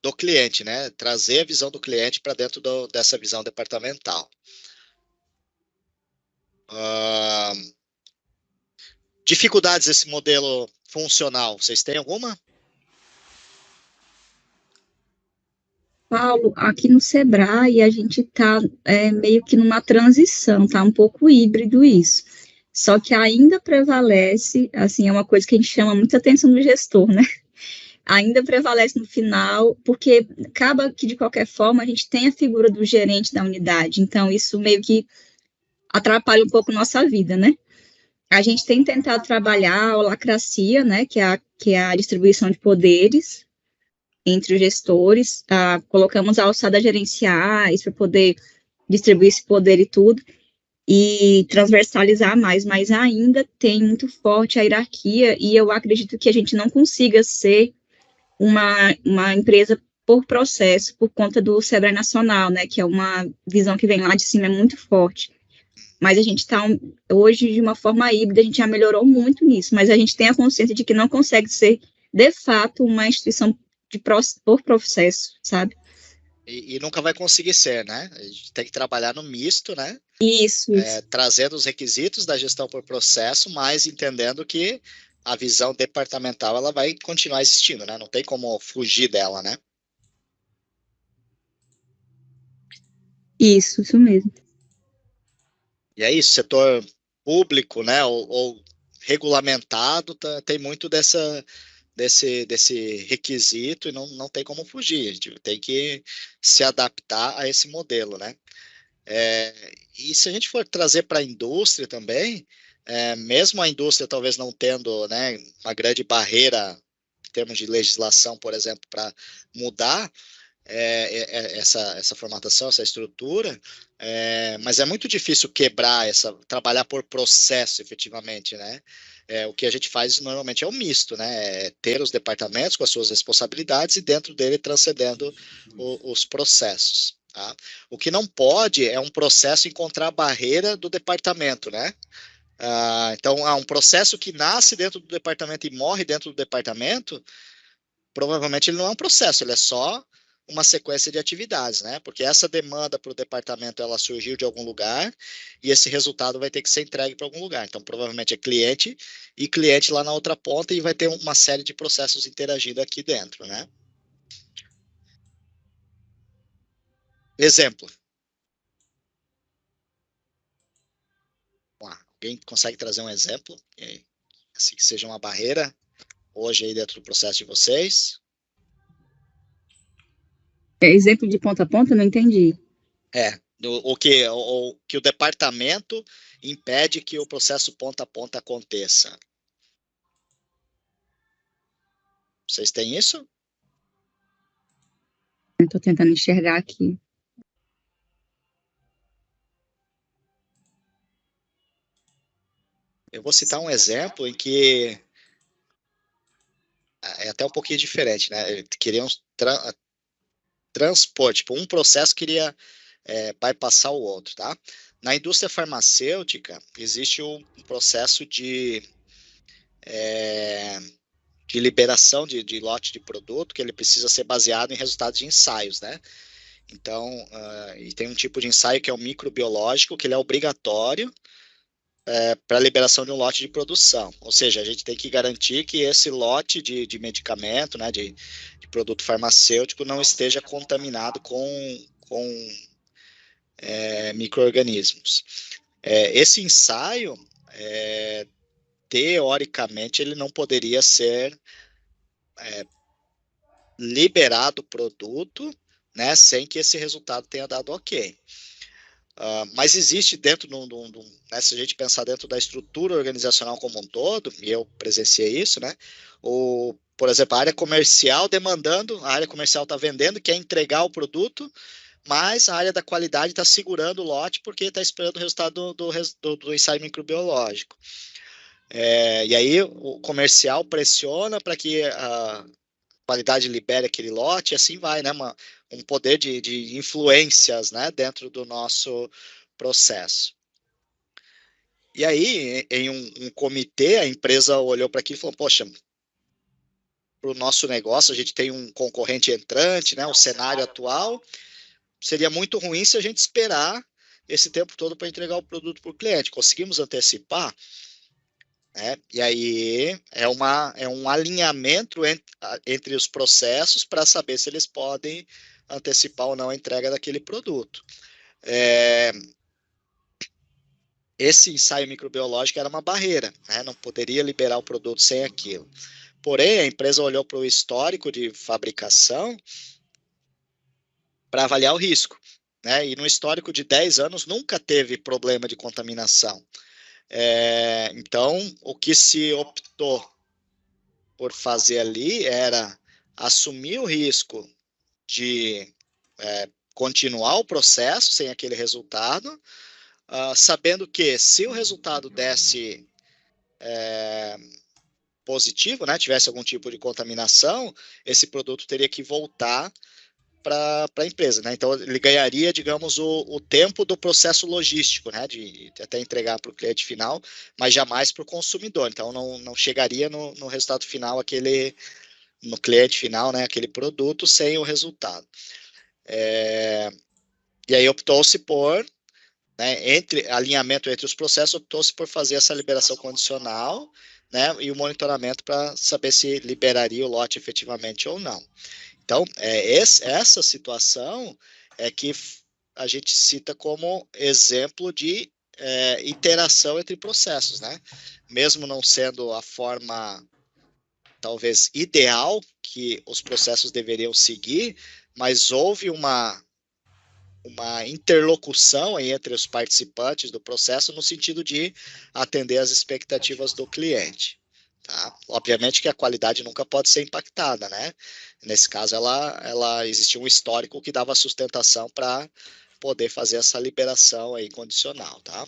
do cliente, né? Trazer a visão do cliente para dentro dessa visão departamental. Dificuldades desse modelo funcional, vocês têm alguma? Paulo, aqui no Sebrae a gente está meio que numa transição, tá um pouco híbrido isso. Só que ainda prevalece, assim, é uma coisa que a gente chama muita atenção do gestor, né? Ainda prevalece no final, porque acaba que, de qualquer forma, a gente tem a figura do gerente da unidade, então isso meio que atrapalha um pouco nossa vida, né? A gente tem tentado trabalhar a holacracia, né, que é a distribuição de poderes entre os gestores, colocamos alçadas gerenciais para poder distribuir esse poder e tudo, e transversalizar mais, mas ainda tem muito forte a hierarquia, e eu acredito que a gente não consiga ser uma empresa por processo, por conta do Sebrae Nacional, né, que é uma visão que vem lá de cima, é muito forte. Mas a gente está, hoje, de uma forma híbrida, a gente já melhorou muito nisso, mas a gente tem a consciência de que não consegue ser, de fato, uma instituição por processo, sabe? E nunca vai conseguir ser, né? A gente tem que trabalhar no misto, né? Isso. Trazendo os requisitos da gestão por processo, mas entendendo que a visão departamental ela vai continuar existindo, né? Não tem como fugir dela, né? Isso mesmo. E é isso, setor público, né? Ou regulamentado, tem muito desse requisito e não tem como fugir, a gente tem que se adaptar a esse modelo, né? E se a gente for trazer para a indústria também, mesmo a indústria talvez não tendo, né, uma grande barreira em termos de legislação, por exemplo, para mudar essa formatação, essa estrutura, mas é muito difícil quebrar trabalhar por processo efetivamente, né? O que a gente faz normalmente é um misto, né? Ter os departamentos com as suas responsabilidades e dentro dele transcendendo os processos. Tá? O que não pode é um processo encontrar a barreira do departamento, né? Então, um processo que nasce dentro do departamento e morre dentro do departamento, provavelmente ele não é um processo, ele é só uma sequência de atividades, né? Porque essa demanda para o departamento ela surgiu de algum lugar e esse resultado vai ter que ser entregue para algum lugar. Então, provavelmente é cliente e cliente lá na outra ponta e vai ter uma série de processos interagindo aqui dentro, né? Exemplo. Alguém consegue trazer um exemplo? Assim que seja uma barreira hoje aí dentro do processo de vocês? Exemplo de ponta a ponta, não entendi. O que o departamento impede que o processo ponta a ponta aconteça. Vocês têm isso? Estou tentando enxergar aqui. Eu vou citar um exemplo em que é até um pouquinho diferente, né? Queriam transpor, tipo, um processo queria bypassar o outro, tá? Na indústria farmacêutica, existe um processo de liberação de lote de produto que ele precisa ser baseado em resultados de ensaios, né? Então, e tem um tipo de ensaio que é o microbiológico, que ele é obrigatório para a liberação de um lote de produção. Ou seja, a gente tem que garantir que esse lote de medicamento, né, de produto farmacêutico, não esteja contaminado com micro-organismos. Esse ensaio, teoricamente, ele não poderia ser liberado o produto, né, sem que esse resultado tenha dado ok. Mas existe dentro né, se a gente pensar dentro da estrutura organizacional como um todo, e eu presenciei isso, né, por exemplo, a área comercial demandando, a área comercial está vendendo, quer entregar o produto, mas a área da qualidade está segurando o lote porque está esperando o resultado do ensaio microbiológico. E aí o comercial pressiona para que a qualidade libere aquele lote, e assim vai, né? Um poder de influências, né, dentro do nosso processo. E aí, em um comitê, a empresa olhou para aquilo e falou, poxa, para o nosso negócio, a gente tem um concorrente entrante, né, o cenário atual, seria muito ruim se a gente esperar esse tempo todo para entregar o produto para o cliente. Conseguimos antecipar? E aí é um alinhamento entre os processos para saber se eles podem antecipar ou não a entrega daquele produto. Esse ensaio microbiológico era uma barreira, né? Não poderia liberar o produto sem aquilo. Porém, a empresa olhou para o histórico de fabricação para avaliar o risco, né? E no histórico de 10 anos nunca teve problema de contaminação. Então, o que se optou por fazer ali era assumir o risco de continuar o processo sem aquele resultado, sabendo que se o resultado desse positivo, né, tivesse algum tipo de contaminação, esse produto teria que voltar para a empresa, né? Então ele ganharia, digamos, o tempo do processo logístico, né? De até entregar para o cliente final, mas jamais para o consumidor. Então não chegaria no resultado final no cliente final, né? Aquele produto sem o resultado. E aí optou-se por, né? Alinhamento entre os processos, optou-se por fazer essa liberação condicional, né? E o monitoramento para saber se liberaria o lote efetivamente ou não. Então, essa situação é que a gente cita como exemplo de interação entre processos, né? Mesmo não sendo a forma, talvez, ideal que os processos deveriam seguir, mas houve uma interlocução aí entre os participantes do processo no sentido de atender às expectativas do cliente. Tá? Obviamente que a qualidade nunca pode ser impactada, né? Nesse caso, ela existia um histórico que dava sustentação para poder fazer essa liberação aí condicional, tá?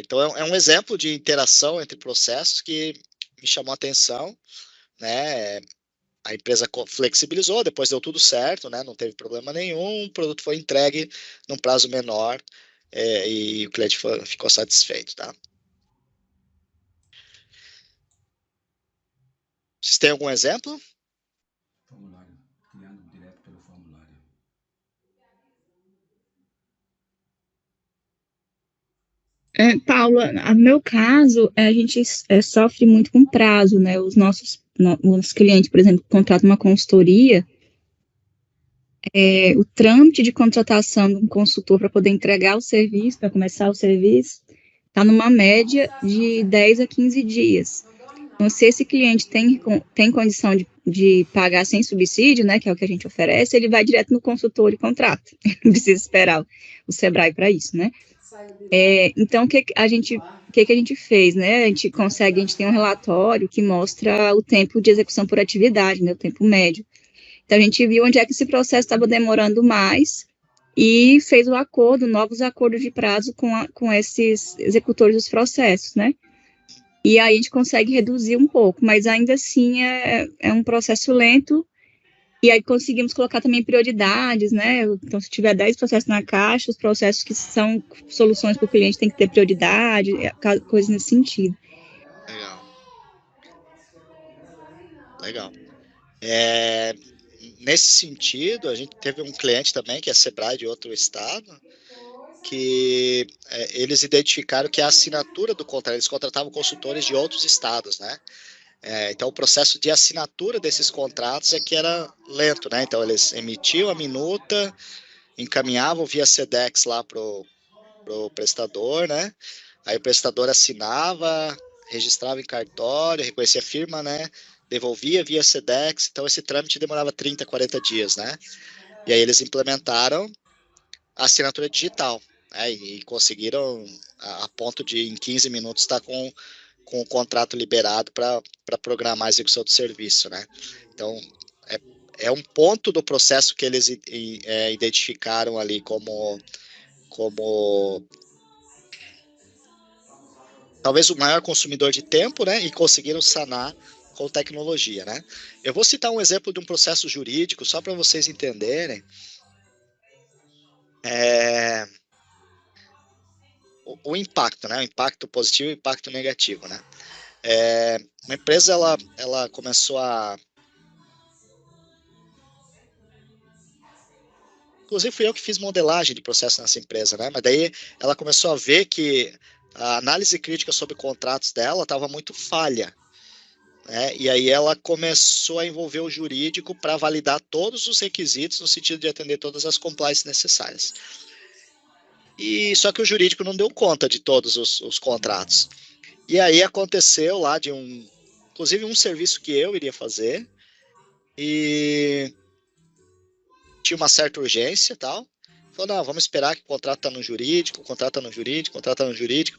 Então, é um exemplo de interação entre processos que me chamou a atenção, né? A empresa flexibilizou, depois deu tudo certo, né? Não teve problema nenhum, o produto foi entregue num prazo menor e o cliente ficou satisfeito, tá? Vocês têm algum exemplo? Formulário, criando direto pelo formulário. Paula, no meu caso, a gente sofre muito com prazo, né? Os nossos clientes, por exemplo, contratam uma consultoria, o trâmite de contratação de um consultor para poder entregar o serviço, para começar o serviço, está numa média de 10 a 15 dias. Então, se esse cliente tem condição de pagar sem subsídio, né, que é o que a gente oferece, ele vai direto no consultor e contrata. Não precisa esperar o Sebrae para isso, né? Então, o que a gente fez, né? A gente tem um relatório que mostra o tempo de execução por atividade, né, o tempo médio. Então, a gente viu onde é que esse processo estava demorando mais e fez novos acordos de prazo com esses executores dos processos, né? E aí a gente consegue reduzir um pouco, mas ainda assim é um processo lento. E aí conseguimos colocar também prioridades, né? Então, se tiver 10 processos na caixa, os processos que são soluções para o cliente tem que ter prioridade, coisa nesse sentido. Legal. nesse sentido, a gente teve um cliente também, que é Sebrae de outro estado, que eles identificaram que a assinatura do contrato, eles contratavam consultores de outros estados, né? Então, o processo de assinatura desses contratos é que era lento, né? Então, eles emitiam a minuta, encaminhavam via SEDEX lá pro prestador, né? Aí o prestador assinava, registrava em cartório, reconhecia a firma, né? Devolvia via SEDEX, então esse trâmite demorava 30, 40 dias, né? E aí eles implementaram a assinatura digital, né? E conseguiram, a ponto de em 15 minutos estar com o contrato liberado para programar a execução do serviço, né? Então, é um ponto do processo que eles identificaram ali como talvez o maior consumidor de tempo, né? E conseguiram sanar com tecnologia, né? Eu vou citar um exemplo de um processo jurídico, só para vocês entenderem. O impacto, né? O impacto positivo e o impacto negativo, né? Uma empresa, ela começou a... Inclusive, fui eu que fiz modelagem de processo nessa empresa, né? Mas daí ela começou a ver que a análise crítica sobre contratos dela estava muito falha, né? E aí ela começou a envolver o jurídico para validar todos os requisitos no sentido de atender todas as compliances necessárias. E só que o jurídico não deu conta de todos os contratos. E aí aconteceu lá inclusive um serviço que eu iria fazer, e tinha uma certa urgência e tal. Falou, não, vamos esperar que o contrato tá no jurídico,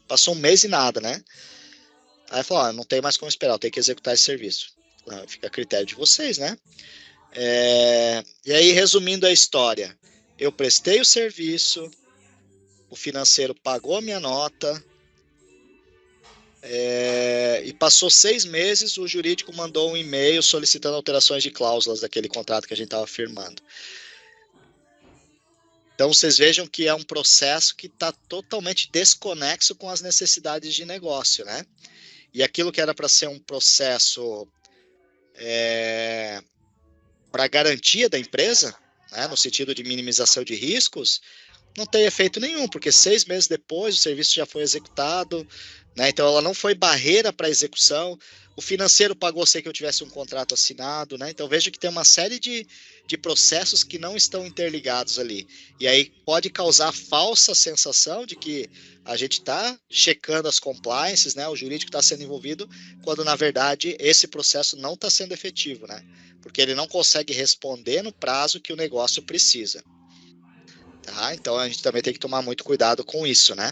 Passou um mês e nada, né? Aí falou, não tem mais como esperar, eu tenho que executar esse serviço. Fica a critério de vocês, né? E aí, resumindo a história, eu prestei o serviço, o financeiro pagou a minha nota, e passou 6 meses, o jurídico mandou um e-mail solicitando alterações de cláusulas daquele contrato que a gente estava firmando. Então, vocês vejam que é um processo que está totalmente desconexo com as necessidades de negócio, né? E aquilo que era para ser um processo para garantia da empresa, né, no sentido de minimização de riscos, não tem efeito nenhum, porque 6 meses depois o serviço já foi executado, né? Então ela não foi barreira para a execução. O financeiro pagou sem que eu tivesse um contrato assinado, né? Então veja que tem uma série de processos que não estão interligados ali. E aí pode causar falsa sensação de que a gente está checando as compliances, né? O jurídico está sendo envolvido, quando na verdade esse processo não está sendo efetivo, né? Porque ele não consegue responder no prazo que o negócio precisa. Tá? Então a gente também tem que tomar muito cuidado com isso, né?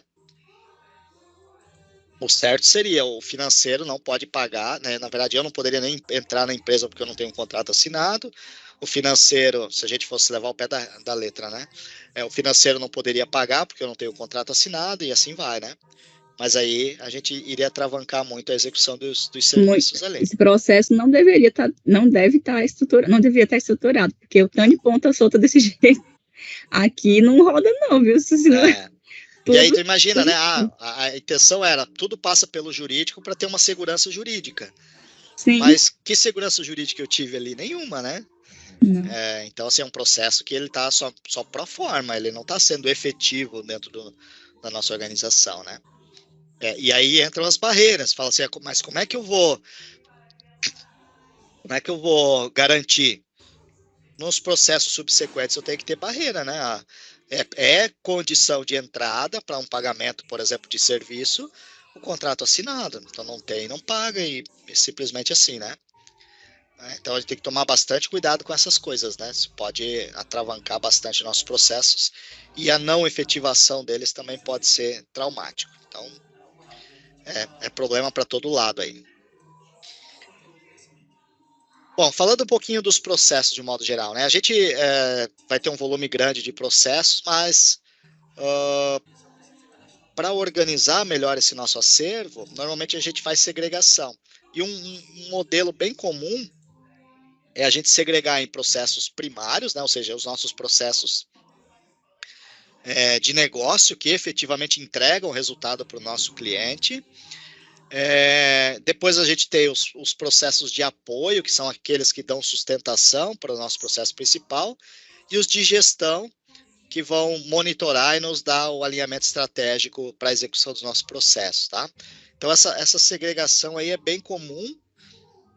O certo seria, o financeiro não pode pagar, né? Na verdade, eu não poderia nem entrar na empresa porque eu não tenho um contrato assinado. O financeiro, se a gente fosse levar o pé da letra, né? O financeiro não poderia pagar porque eu não tenho um contrato assinado, e assim vai, né? Mas aí a gente iria atravancar muito a execução dos serviços ali. Esse processo não deveria estar, não devia estar estruturado, porque o tanto de ponta solta desse jeito aqui não roda não, viu? E aí tu imagina, né? A intenção era, tudo passa pelo jurídico para ter uma segurança jurídica. Sim. Mas que segurança jurídica eu tive ali? Nenhuma, né? Então, assim, é um processo que ele está só pro forma, ele não está sendo efetivo dentro da nossa organização, né? E aí entram as barreiras, fala assim, mas como é que eu vou garantir? Nos processos subsequentes eu tenho que ter barreira, né? É condição de entrada para um pagamento, por exemplo, de serviço, o contrato assinado. Então não tem, não paga, e simplesmente assim, né? Então a gente tem que tomar bastante cuidado com essas coisas, né? Isso pode atravancar bastante nossos processos, e a não efetivação deles também pode ser traumático. Então é problema para todo lado aí. Bom, falando um pouquinho dos processos de modo geral, né? A gente vai ter um volume grande de processos, mas para organizar melhor esse nosso acervo, normalmente a gente faz segregação. E um modelo bem comum é a gente segregar em processos primários, né? Ou seja, os nossos processos de negócio que efetivamente entregam resultado para o nosso cliente. Depois a gente tem os processos de apoio, que são aqueles que dão sustentação para o nosso processo principal, e os de gestão, que vão monitorar e nos dar o alinhamento estratégico para a execução dos nossos processos, tá? Então, essa segregação aí é bem comum,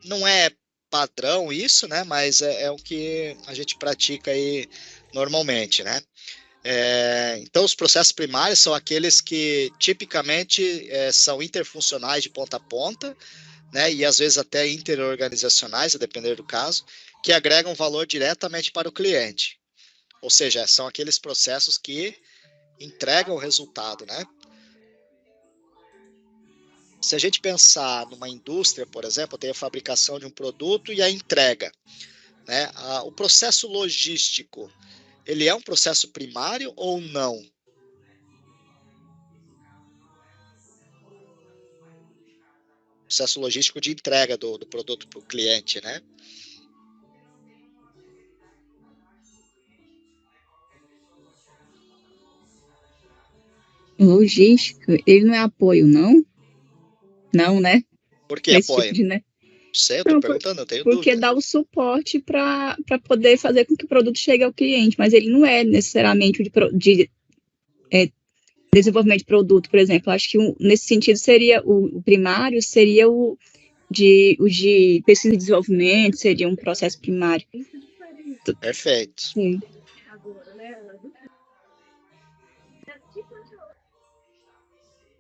não é padrão isso, né? Mas é o que a gente pratica aí normalmente, né? Então, os processos primários são aqueles que tipicamente são interfuncionais de ponta a ponta, né? E às vezes até interorganizacionais, a depender do caso, que agregam valor diretamente para o cliente. Ou seja, são aqueles processos que entregam o resultado, né? Se a gente pensar numa indústria, por exemplo, tem a fabricação de um produto e a entrega, né? O processo logístico, ele é um processo primário ou não? Processo logístico de entrega do produto para o cliente, né? Logística, ele não é apoio, não? Não, né? Por que Esse tipo apoio? de, né? Sei, eu estou Não, perguntando, eu tenho porque dúvida. dá o suporte para poder fazer com que o produto chegue ao cliente, mas ele não é necessariamente de desenvolvimento de produto, por exemplo. Acho que nesse sentido seria o primário, seria o de pesquisa e desenvolvimento, seria um processo primário. Perfeito. Sim.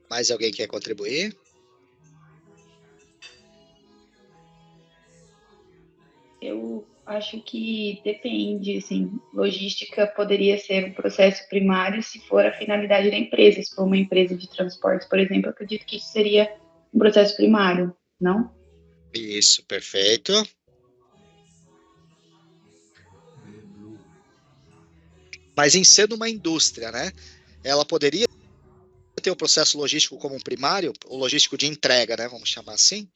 Mais alguém quer contribuir? Eu acho que depende, assim, logística poderia ser um processo primário se for a finalidade da empresa. Se for uma empresa de transportes, por exemplo, eu acredito que isso seria um processo primário, não? Isso, perfeito. Mas em sendo uma indústria, né? Ela poderia ter o processo logístico como um primário, o logístico de entrega, né? Vamos chamar assim.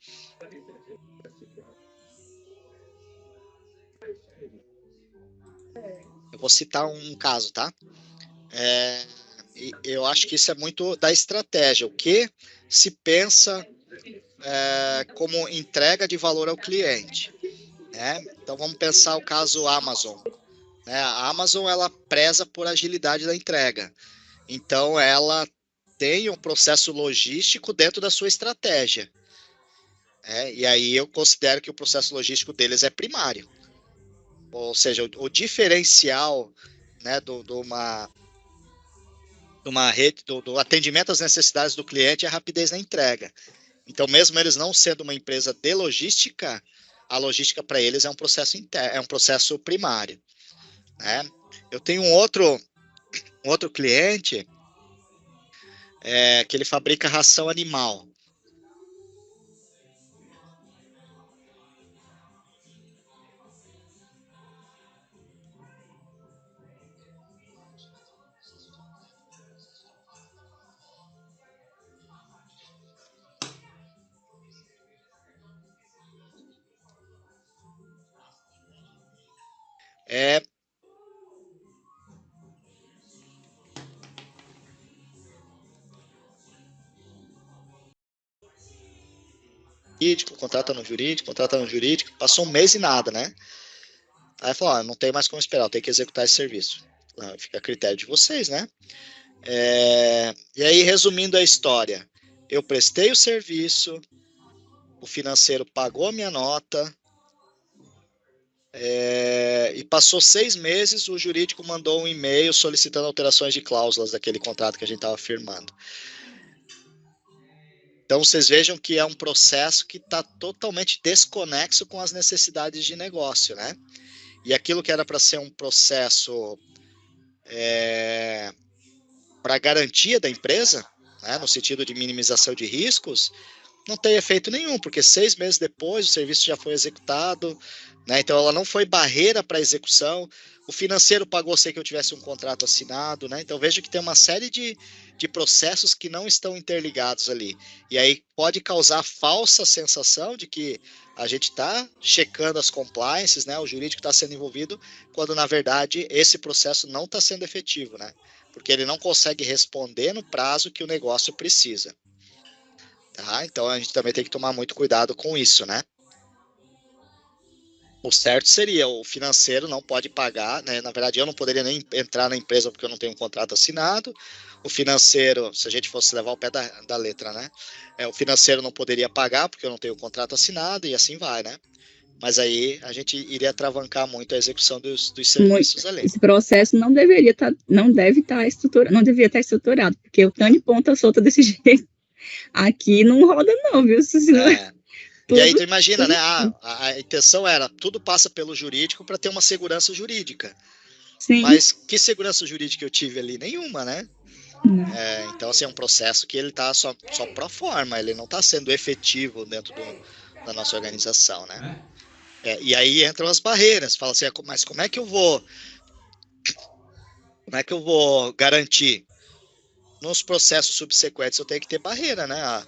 Eu vou citar um caso, tá? Eu acho que isso é muito da estratégia. O que se pensa como entrega de valor ao cliente, né? Então vamos pensar o caso Amazon, né? A Amazon ela preza por agilidade da entrega. Então ela tem um processo logístico dentro da sua estratégia. E aí eu considero que o processo logístico deles é primário. Ou seja, o diferencial, né, de uma rede, do atendimento às necessidades do cliente é a rapidez na entrega. Então, mesmo eles não sendo uma empresa de logística, a logística para eles é um processo é um processo primário, né? Eu tenho um outro cliente que ele fabrica ração animal. É jurídico, contrata no jurídico, passou um mês e nada, né? Aí falou, não tem mais como esperar, eu tenho que executar esse serviço. Fica a critério de vocês, né? E aí, resumindo a história, eu prestei o serviço, o financeiro pagou a minha nota, e passou 6 meses, o jurídico mandou um e-mail solicitando alterações de cláusulas daquele contrato que a gente estava firmando. Então, vocês vejam que é um processo que está totalmente desconexo com as necessidades de negócio, né? E aquilo que era para ser um processo para garantia da empresa, né, no sentido de minimização de riscos, não tem efeito nenhum, porque 6 meses depois o serviço já foi executado, né? Então ela não foi barreira para a execução. O financeiro pagou sem que eu tivesse um contrato assinado, né? Então vejo que tem uma série de processos que não estão interligados ali. E aí pode causar a falsa sensação de que a gente está checando as compliances, né? O jurídico está sendo envolvido, quando na verdade esse processo não está sendo efetivo, né? Porque ele não consegue responder no prazo que o negócio precisa. Tá? Então a gente também tem que tomar muito cuidado com isso, né? O certo seria, o financeiro não pode pagar, né? Na verdade, eu não poderia nem entrar na empresa porque eu não tenho um contrato assinado. O financeiro, se a gente fosse levar o pé da letra, né? O financeiro não poderia pagar porque eu não tenho um contrato assinado e assim vai, né? Mas aí a gente iria atravancar muito a execução dos serviços ali. Esse processo não deveria estar, não deve estar estruturado, não deveria estar estruturado, porque o tanto de ponta solta desse jeito aqui não roda não, viu? Senão E aí tu imagina, né? A intenção era, tudo passa pelo jurídico para ter uma segurança jurídica. Sim. Mas que segurança jurídica eu tive ali? Nenhuma, né? Então, assim, é um processo que ele está só pro forma, ele não está sendo efetivo dentro da nossa organização, né? E aí entram as barreiras, fala assim, mas como é que eu vou garantir? Nos processos subsequentes eu tenho que ter barreira, né?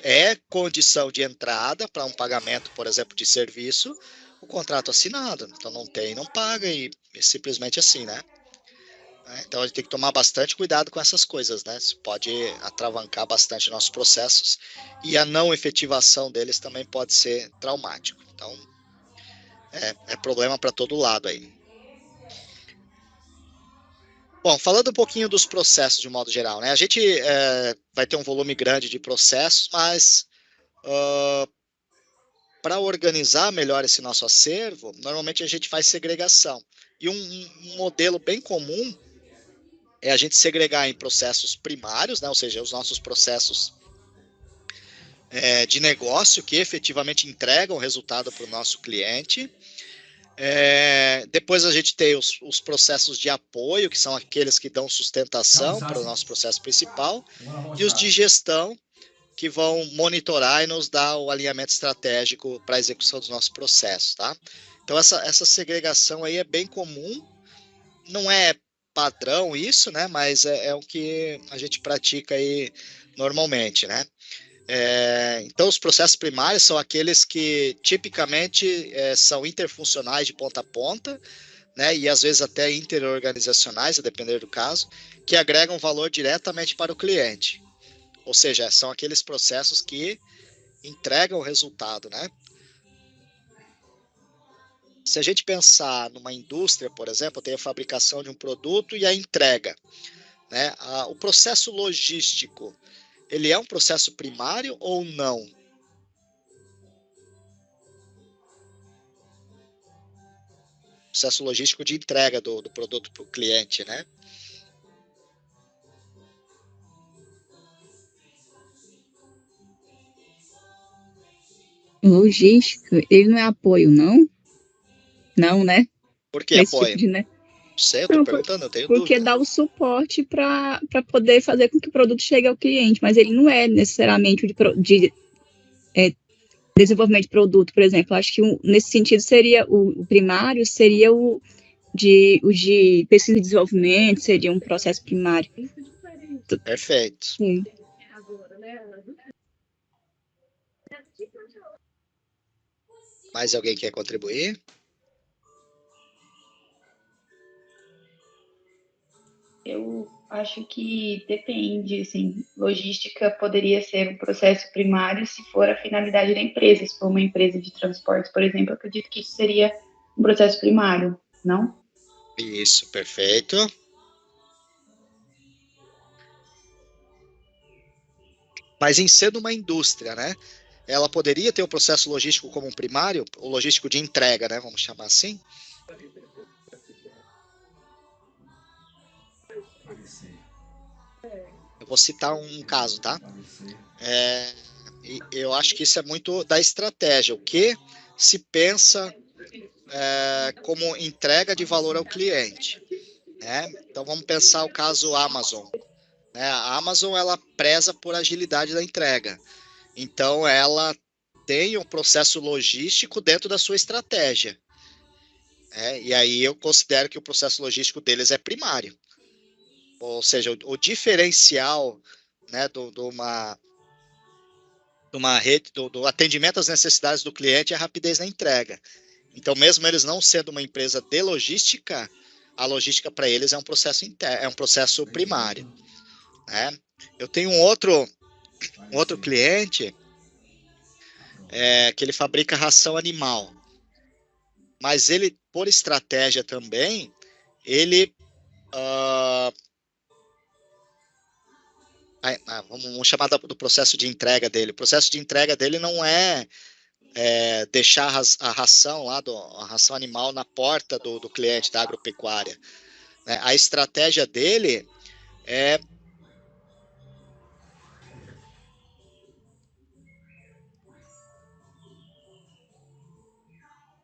É condição de entrada para um pagamento, por exemplo, de serviço, o contrato assinado. Então não tem, não paga e simplesmente assim, né? Então a gente tem que tomar bastante cuidado com essas coisas, né? Isso pode atravancar bastante nossos processos e a não efetivação deles também pode ser traumático. Então é problema para todo lado aí. Bom, falando um pouquinho dos processos de modo geral, né? A gente vai ter um volume grande de processos, mas para organizar melhor esse nosso acervo, normalmente a gente faz segregação. E um modelo bem comum é a gente segregar em processos primários, né? Ou seja, os nossos processos de negócio que efetivamente entregam o resultado para o nosso cliente. Depois a gente tem os processos de apoio, que são aqueles que dão sustentação para o nosso processo principal, e os de gestão, que vão monitorar e nos dar o alinhamento estratégico para a execução dos nossos processos, tá? Então essa segregação aí é bem comum, não é padrão isso, né? Mas é o que a gente pratica aí normalmente, né? Então, os processos primários são aqueles que tipicamente são interfuncionais de ponta a ponta, né, e às vezes até interorganizacionais, a depender do caso, que agregam valor diretamente para o cliente. Ou seja, são aqueles processos que entregam o resultado, né? Se a gente pensar numa indústria, por exemplo, tem a fabricação de um produto e a entrega, né? O processo logístico, ele é um processo primário ou não? Processo logístico de entrega do produto para o cliente, né? Logística, ele não é apoio, não? Não, né? Por que apoio? Tipo de, né? Sei, eu tô perguntando, eu tenho porque dúvida. dá o suporte para poder fazer com que o produto chegue ao cliente, mas ele não é necessariamente de desenvolvimento de produto, por exemplo. Acho que nesse sentido seria o primário, seria o de pesquisa e desenvolvimento, seria um processo primário. Perfeito. Sim. Mais alguém quer contribuir? Eu acho que depende, assim, logística poderia ser um processo primário se for a finalidade da empresa. Se for uma empresa de transportes, por exemplo, eu acredito que isso seria um processo primário, não? Isso, perfeito. Mas em sendo uma indústria, né? Ela poderia ter o processo logístico como um primário, o logístico de entrega, né? Vamos chamar assim? Eu vou citar um caso, tá? Eu acho que isso é muito da estratégia. O que se pensa como entrega de valor ao cliente, né? Então vamos pensar o caso Amazon, né? A Amazon ela preza por agilidade da entrega, então ela tem um processo logístico dentro da sua estratégia, e aí eu considero que o processo logístico deles é primário, ou seja, o diferencial, né, de uma rede, do atendimento às necessidades do cliente é a rapidez na entrega. Então, mesmo eles não sendo uma empresa de logística, a logística para eles é um processo primário, né? Eu tenho um outro Um outro cliente que ele fabrica ração animal, mas ele, por estratégia também, ele vamos chamar do processo de entrega dele. O processo de entrega dele não é deixar a ração lá, a ração animal na porta do cliente da agropecuária, né? A estratégia dele é